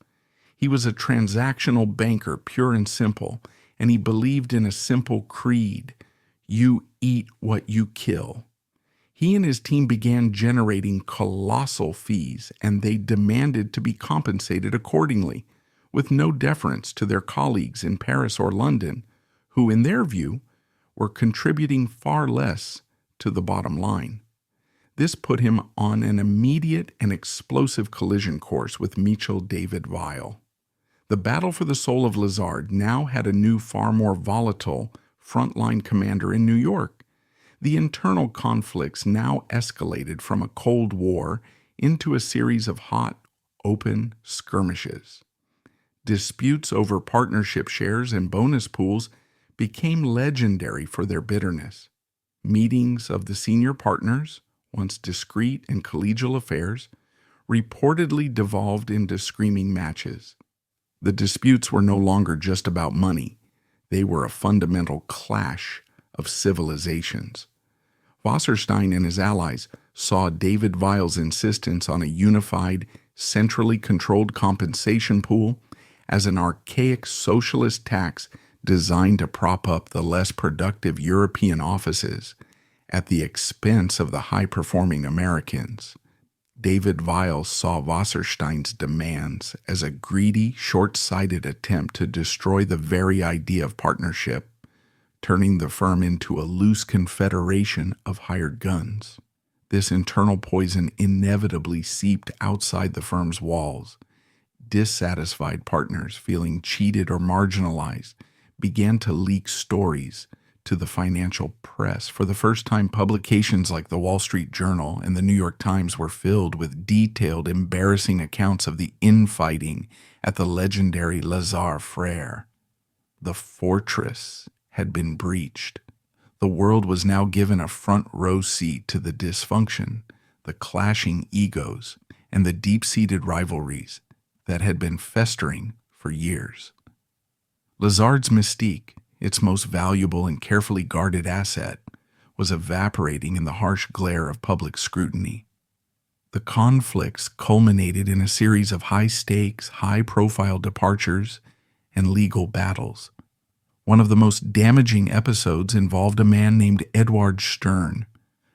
He was a transactional banker, pure and simple, and he believed in a simple creed: you eat what you kill. He and his team began generating colossal fees, and they demanded to be compensated accordingly, with no deference to their colleagues in Paris or London, who, in their view, were contributing far less to the bottom line. This put him on an immediate and explosive collision course with Michel David-Weil. The battle for the soul of Lazard now had a new, far more volatile frontline commander in New York. The internal conflicts now escalated from a Cold War into a series of hot, open skirmishes. Disputes over partnership shares and bonus pools became legendary for their bitterness. Meetings of the senior partners, once discreet and collegial affairs, reportedly devolved into screaming matches. The disputes were no longer just about money. They were a fundamental clash of civilizations. Wasserstein and his allies saw David Weil's insistence on a unified, centrally controlled compensation pool as an archaic socialist tax designed to prop up the less productive European offices at the expense of the high-performing Americans. David Weil saw Wasserstein's demands as a greedy, short-sighted attempt to destroy the very idea of partnership, turning the firm into a loose confederation of hired guns. This internal poison inevitably seeped outside the firm's walls. Dissatisfied partners, feeling cheated or marginalized, began to leak stories to the financial press. For the first time, publications like the Wall Street Journal and the New York Times were filled with detailed, embarrassing accounts of the infighting at the legendary Lazare Frères. The fortress had been breached. The world was now given a front row seat to the dysfunction, the clashing egos, and the deep-seated rivalries that had been festering for years. Lazard's mystique, its most valuable and carefully guarded asset, was evaporating in the harsh glare of public scrutiny. The conflicts culminated in a series of high-stakes, high-profile departures and legal battles. One of the most damaging episodes involved a man named Edward Stern,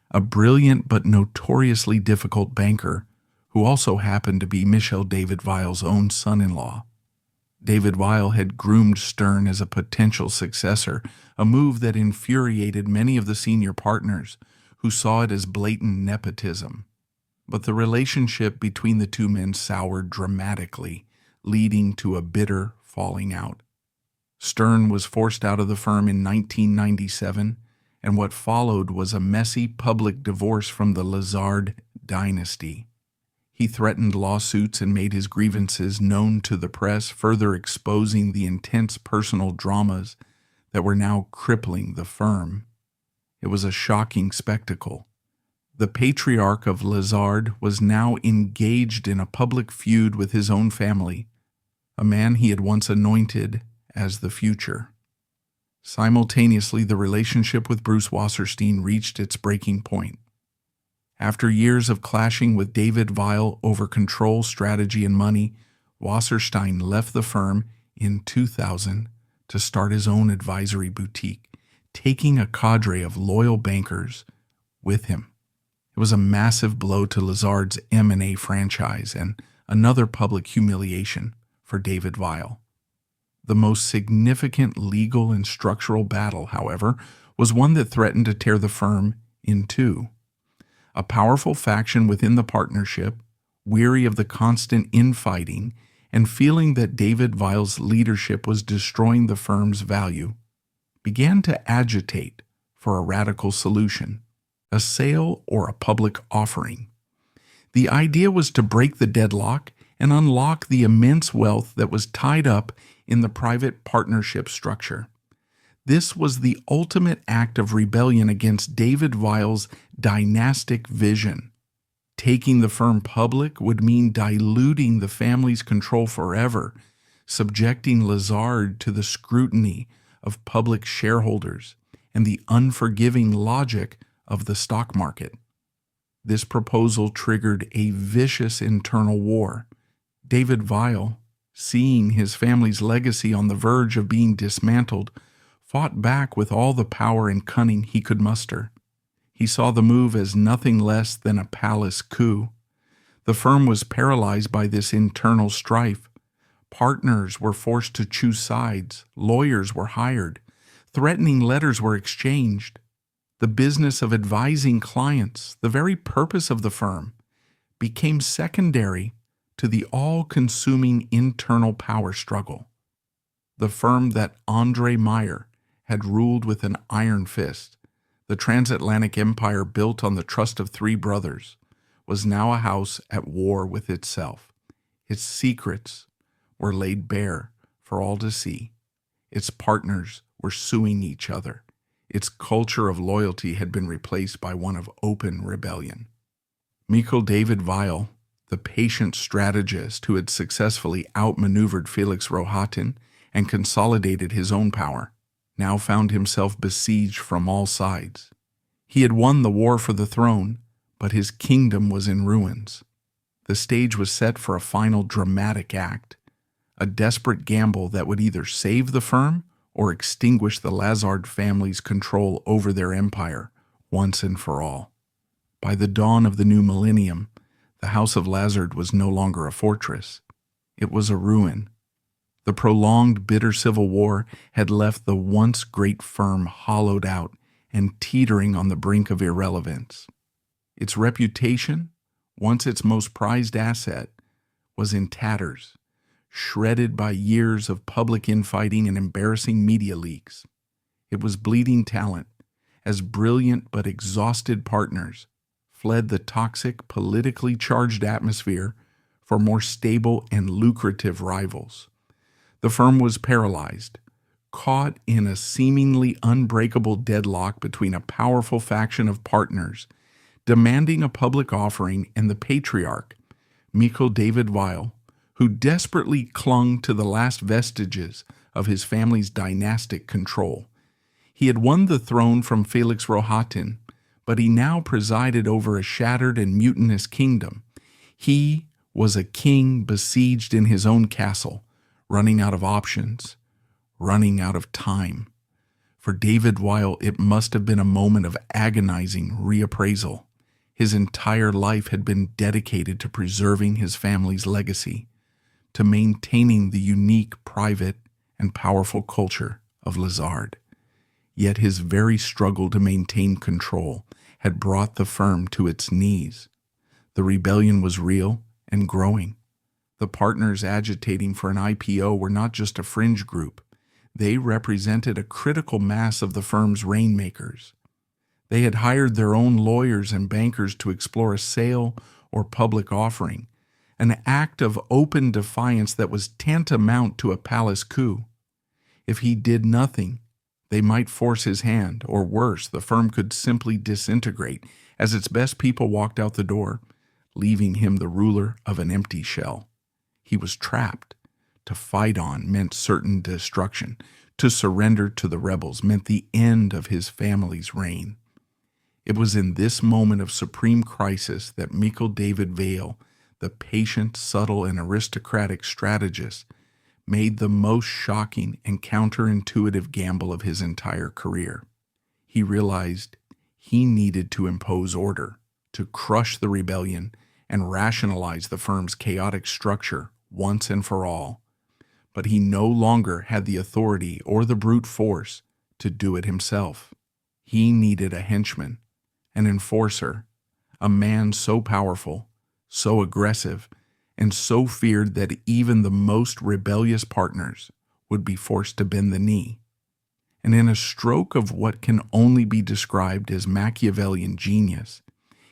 a brilliant but notoriously difficult banker who also happened to be Michel David Weil's own son-in-law. David Weil had groomed Stern as a potential successor, a move that infuriated many of the senior partners who saw it as blatant nepotism. But the relationship between the two men soured dramatically, leading to a bitter falling out. Stern was forced out of the firm in 1997, and what followed was a messy public divorce from the Lazard dynasty. He threatened lawsuits and made his grievances known to the press, further exposing the intense personal dramas that were now crippling the firm. It was a shocking spectacle. The patriarch of Lazard was now engaged in a public feud with his own family, a man he had once anointed as the future. Simultaneously, the relationship with Bruce Wasserstein reached its breaking point. After years of clashing with David Weil over control, strategy, and money, Wasserstein left the firm in 2000 to start his own advisory boutique, taking a cadre of loyal bankers with him. It was a massive blow to Lazard's M&A franchise and another public humiliation for David Weil. The most significant legal and structural battle, however, was one that threatened to tear the firm in two. A powerful faction within the partnership, weary of the constant infighting and feeling that David Weil's leadership was destroying the firm's value, began to agitate for a radical solution, a sale or a public offering. The idea was to break the deadlock and unlock the immense wealth that was tied up in the private partnership structure. This was the ultimate act of rebellion against David Weil's dynastic vision. Taking the firm public would mean diluting the family's control forever, subjecting Lazard to the scrutiny of public shareholders and the unforgiving logic of the stock market. This proposal triggered a vicious internal war. David Weil, seeing his family's legacy on the verge of being dismantled, fought back with all the power and cunning he could muster. He saw the move as nothing less than a palace coup. The firm was paralyzed by this internal strife. Partners were forced to choose sides. Lawyers were hired. Threatening letters were exchanged. The business of advising clients, the very purpose of the firm, became secondary to the all-consuming internal power struggle. The firm that Andre Meyer had ruled with an iron fist, the transatlantic empire built on the trust of three brothers, was now a house at war with itself. Its secrets were laid bare for all to see. Its partners were suing each other. Its culture of loyalty had been replaced by one of open rebellion. Mikhail David Weil, the patient strategist who had successfully outmaneuvered Felix Rohatyn and consolidated his own power, now found himself besieged from all sides. He had won the war for the throne, but his kingdom was in ruins. The stage was set for a final dramatic act, a desperate gamble that would either save the firm or extinguish the Lazard family's control over their empire once and for all. By the dawn of the new millennium, the House of Lazard was no longer a fortress. It was a ruin. The prolonged, bitter civil war had left the once great firm hollowed out and teetering on the brink of irrelevance. Its reputation, once its most prized asset, was in tatters, shredded by years of public infighting and embarrassing media leaks. It was bleeding talent, as brilliant but exhausted partners fled the toxic, politically charged atmosphere for more stable and lucrative rivals. The firm was paralyzed, caught in a seemingly unbreakable deadlock between a powerful faction of partners demanding a public offering and the patriarch, Mikhail David Weil, who desperately clung to the last vestiges of his family's dynastic control. He had won the throne from Felix Rohatyn, but he now presided over a shattered and mutinous kingdom. He was a king besieged in his own castle, running out of options, running out of time. For David Weil, it must have been a moment of agonizing reappraisal. His entire life had been dedicated to preserving his family's legacy, to maintaining the unique, private, and powerful culture of Lazard. Yet his very struggle to maintain control had brought the firm to its knees. The rebellion was real and growing. The partners agitating for an IPO were not just a fringe group. They represented a critical mass of the firm's rainmakers. They had hired their own lawyers and bankers to explore a sale or public offering, an act of open defiance that was tantamount to a palace coup. If he did nothing, they might force his hand, or worse, the firm could simply disintegrate as its best people walked out the door, leaving him the ruler of an empty shell. He was trapped. To fight on meant certain destruction. To surrender to the rebels meant the end of his family's reign. It was in this moment of supreme crisis that Mikhail David Weil, the patient, subtle, and aristocratic strategist, made the most shocking and counterintuitive gamble of his entire career. He realized he needed to impose order, to crush the rebellion, and rationalize the firm's chaotic structure once and for all. But he no longer had the authority or the brute force to do it himself. He needed a henchman, an enforcer, a man so powerful, so aggressive, and so feared that even the most rebellious partners would be forced to bend the knee. And in a stroke of what can only be described as Machiavellian genius,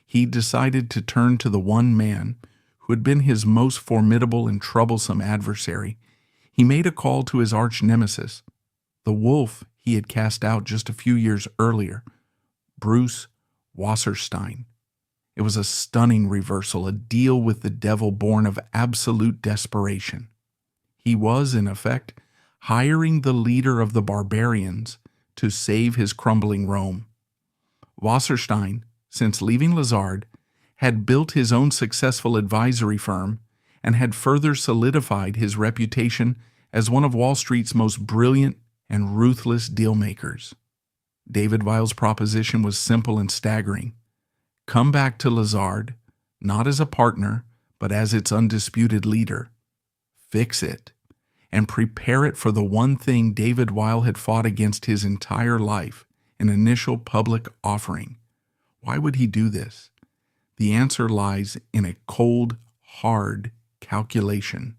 he decided to turn to the one man who had been his most formidable and troublesome adversary. He made a call to his arch nemesis, the wolf he had cast out just a few years earlier, Bruce Wasserstein. It was a stunning reversal, a deal with the devil born of absolute desperation. He was, in effect, hiring the leader of the barbarians to save his crumbling Rome. Wasserstein, since leaving Lazard, had built his own successful advisory firm and had further solidified his reputation as one of Wall Street's most brilliant and ruthless dealmakers. David Weil's proposition was simple and staggering. Come back to Lazard, not as a partner, but as its undisputed leader. Fix it, and prepare it for the one thing David Weil had fought against his entire life, an initial public offering. Why would he do this? The answer lies in a cold, hard calculation.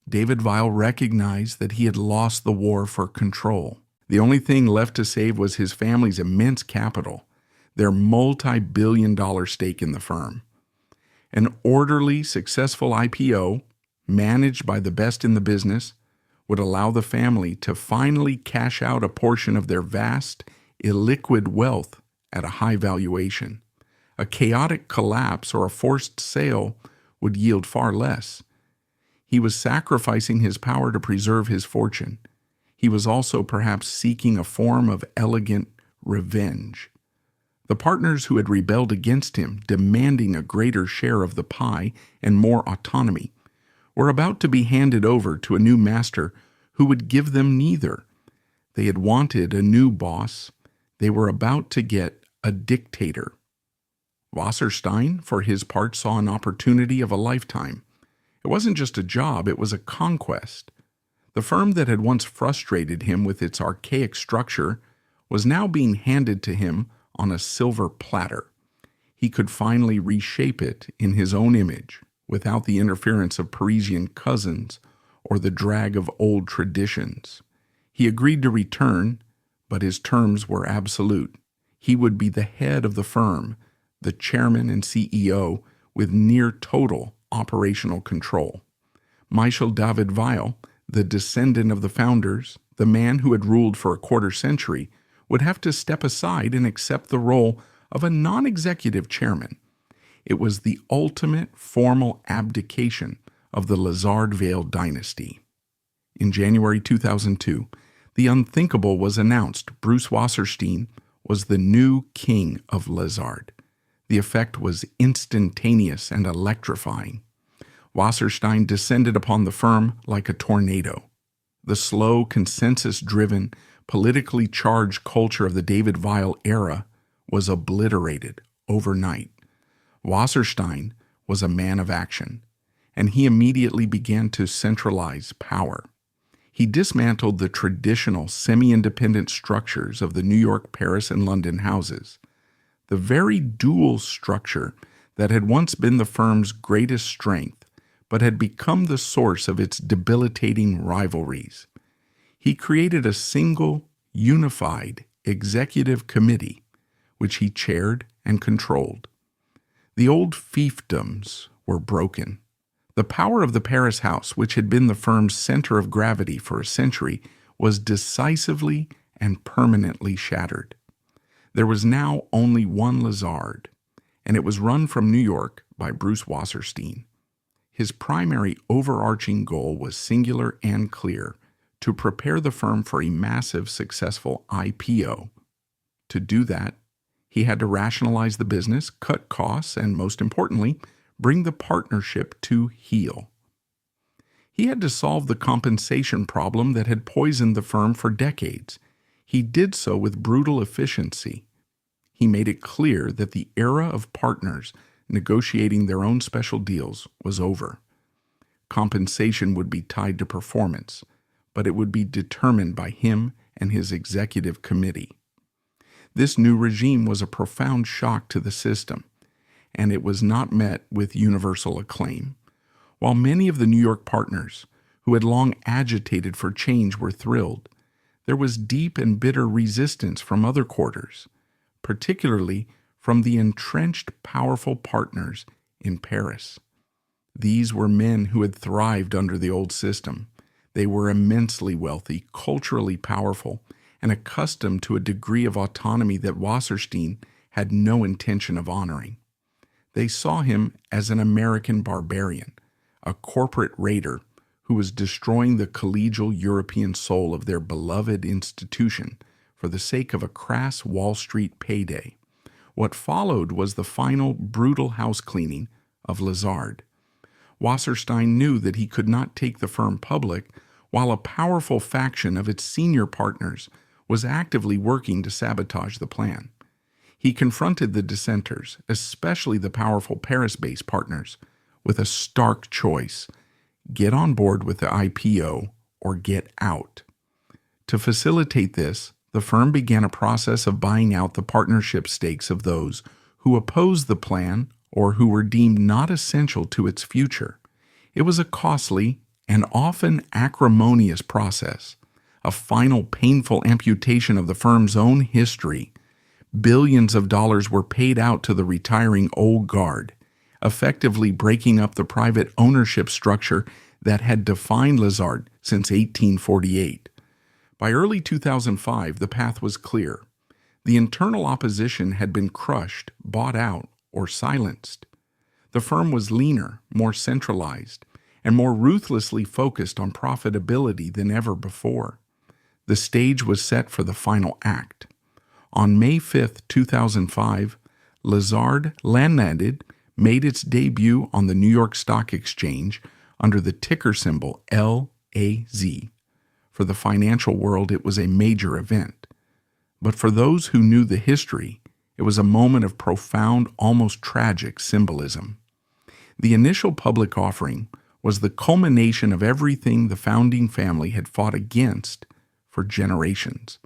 David Weil recognized that he had lost the war for control. The only thing left to save was his family's immense capital, their multi-billion-dollar stake in the firm. An orderly, successful IPO, managed by the best in the business, would allow the family to finally cash out a portion of their vast, illiquid wealth at a high valuation. A chaotic collapse or a forced sale would yield far less. He was sacrificing his power to preserve his fortune. He was also perhaps seeking a form of elegant revenge. The partners who had rebelled against him, demanding a greater share of the pie and more autonomy, were about to be handed over to a new master who would give them neither. They had wanted a new boss. They were about to get a dictator. Wasserstein, for his part, saw an opportunity of a lifetime. It wasn't just a job, it was a conquest. The firm that had once frustrated him with its archaic structure was now being handed to him on a silver platter. He could finally reshape it in his own image, without the interference of Parisian cousins or the drag of old traditions. He agreed to return, but his terms were absolute. He would be the head of the firm, the chairman and CEO, with near total operational control. Michel David Weil, the descendant of the founders, the man who had ruled for a quarter century, would have to step aside and accept the role of a non-executive chairman. It was the ultimate formal abdication of the Lazard-Weil dynasty. In January 2002, the unthinkable was announced. Bruce Wasserstein was the new king of Lazard. The effect was instantaneous and electrifying. Wasserstein descended upon the firm like a tornado. The slow, consensus-driven, politically charged culture of the David Weil era was obliterated overnight. Wasserstein was a man of action, and he immediately began to centralize power. He dismantled the traditional semi-independent structures of the New York, Paris, and London houses. The very dual structure that had once been the firm's greatest strength, but had become the source of its debilitating rivalries. He created a single, unified executive committee, which he chaired and controlled. The old fiefdoms were broken. The power of the Paris house, which had been the firm's center of gravity for a century, was decisively and permanently shattered. There was now only one Lazard, and it was run from New York by Bruce Wasserstein. His primary overarching goal was singular and clear: to prepare the firm for a massive, successful IPO. To do that, he had to rationalize the business, cut costs, and most importantly, bring the partnership to heel. He had to solve the compensation problem that had poisoned the firm for decades. He did so with brutal efficiency. He made it clear that the era of partners negotiating their own special deals was over. Compensation would be tied to performance, but it would be determined by him and his executive committee. This new regime was a profound shock to the system, and it was not met with universal acclaim. While many of the New York partners, who had long agitated for change, were thrilled, there was deep and bitter resistance from other quarters, particularly from the entrenched powerful partners in Paris. These were men who had thrived under the old system. They were immensely wealthy, culturally powerful, and accustomed to a degree of autonomy that Wasserstein had no intention of honoring. They saw him as an American barbarian, a corporate raider who was destroying the collegial European soul of their beloved institution for the sake of a crass Wall Street payday. What followed was the final brutal housecleaning of Lazard. Wasserstein knew that he could not take the firm public while a powerful faction of its senior partners was actively working to sabotage the plan. He confronted the dissenters, especially the powerful Paris-based partners, with a stark choice: get on board with the IPO or get out. To facilitate this, the firm began a process of buying out the partnership stakes of those who opposed the plan or who were deemed not essential to its future. It was a costly and often acrimonious process, a final painful amputation of the firm's own history. Billions of dollars were paid out to the retiring old guard, effectively breaking up the private ownership structure that had defined Lazard since 1848. By early 2005, the path was clear. The internal opposition had been crushed, bought out, or silenced. The firm was leaner, more centralized, and more ruthlessly focused on profitability than ever before. The stage was set for the final act. On May 5, 2005, Lazard landed made its debut on the New York Stock Exchange under the ticker symbol LAZ. For the financial world, it was a major event. But for those who knew the history, it was a moment of profound, almost tragic symbolism. The initial public offering was the culmination of everything the founding family had fought against for generations.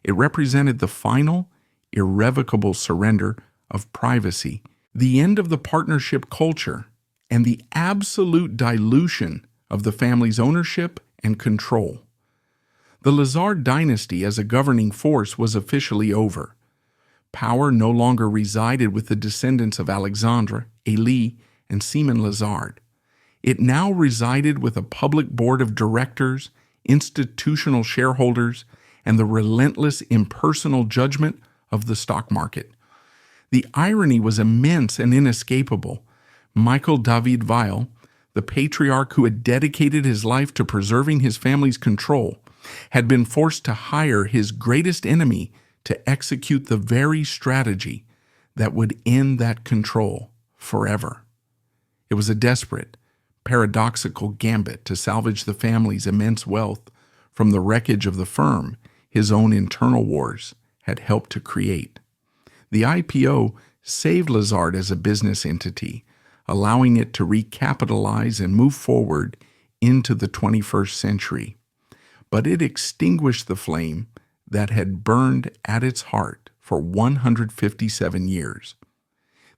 It represented the final, irrevocable surrender of privacy, the end of the partnership culture, and the absolute dilution of the family's ownership and control. The Lazard dynasty as a governing force was officially over. Power no longer resided with the descendants of Alexandre, Élie, and Simon Lazard. It now resided with a public board of directors, institutional shareholders, and the relentless impersonal judgment of the stock market. The irony was immense and inescapable. Michael David Weil, the patriarch who had dedicated his life to preserving his family's control, had been forced to hire his greatest enemy to execute the very strategy that would end that control forever. It was a desperate, paradoxical gambit to salvage the family's immense wealth from the wreckage of the firm his own internal wars had helped to create. The IPO saved Lazard as a business entity, allowing it to recapitalize and move forward into the 21st century. But it extinguished the flame that had burned at its heart for 157 years.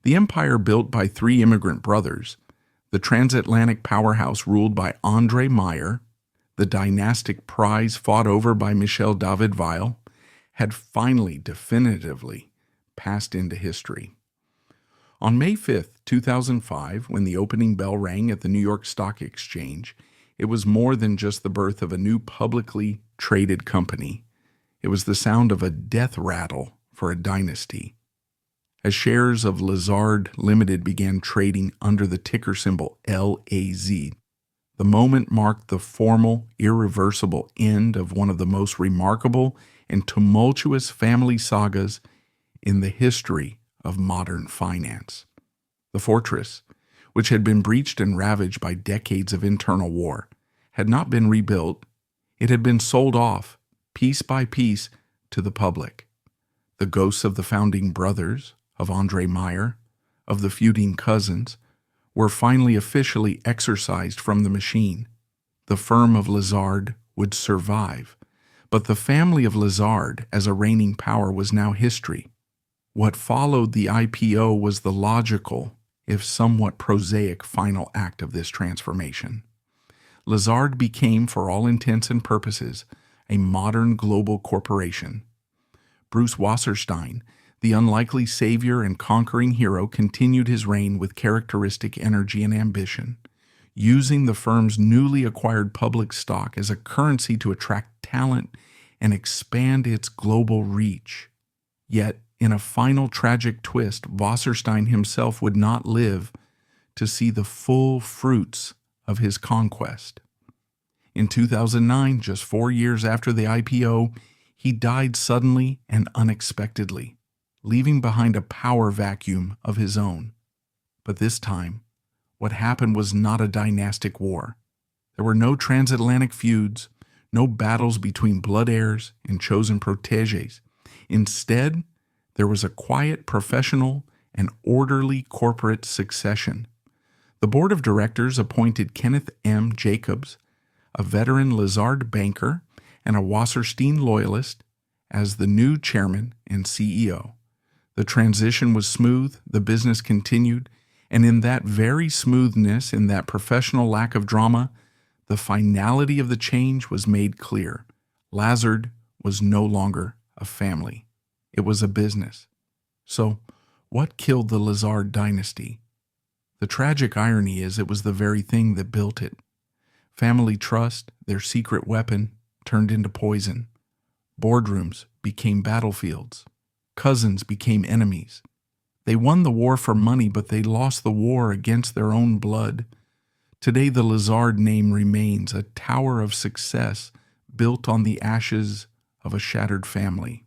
The empire built by three immigrant brothers, the transatlantic powerhouse ruled by Andre Meyer, the dynastic prize fought over by Michel David Weil, had finally definitively passed into history. On May 5, 2005, when the opening bell rang at the New York Stock Exchange, it was more than just the birth of a new publicly traded company. It was the sound of a death rattle for a dynasty. As shares of Lazard Limited began trading under the ticker symbol LAZ, the moment marked the formal, irreversible end of one of the most remarkable and tumultuous family sagas in the history of modern finance. The fortress, which had been breached and ravaged by decades of internal war, had not been rebuilt. It had been sold off, piece by piece, to the public. The ghosts of the founding brothers, of Andre Meyer, of the feuding cousins, were finally officially exorcised from the machine. The firm of Lazard would survive, but the family of Lazard as a reigning power was now history. What followed the IPO was the logical, if somewhat prosaic, final act of this transformation. Lazard became, for all intents and purposes, a modern global corporation. Bruce Wasserstein, the unlikely savior and conquering hero, continued his reign with characteristic energy and ambition, using the firm's newly acquired public stock as a currency to attract talent and expand its global reach. Yet, in a final tragic twist, Wasserstein himself would not live to see the full fruits of his conquest. In 2009, just 4 years after the IPO, he died suddenly and unexpectedly, leaving behind a power vacuum of his own. But this time, what happened was not a dynastic war. There were no transatlantic feuds, no battles between blood heirs and chosen protégés. Instead, there was a quiet, professional, and orderly corporate succession. The board of directors appointed Kenneth M. Jacobs, a veteran Lazard banker and a Wasserstein loyalist, as the new chairman and CEO. The transition was smooth, the business continued, and in that very smoothness, in that professional lack of drama, the finality of the change was made clear. Lazard was no longer a family. It was a business. So, what killed the Lazard dynasty? The tragic irony is it was the very thing that built it. Family trust, their secret weapon, turned into poison. Boardrooms became battlefields. cousins became enemies. They won the war for money, but they lost the war against their own blood. Today, the Lazard name remains a tower of success built on the ashes of a shattered family.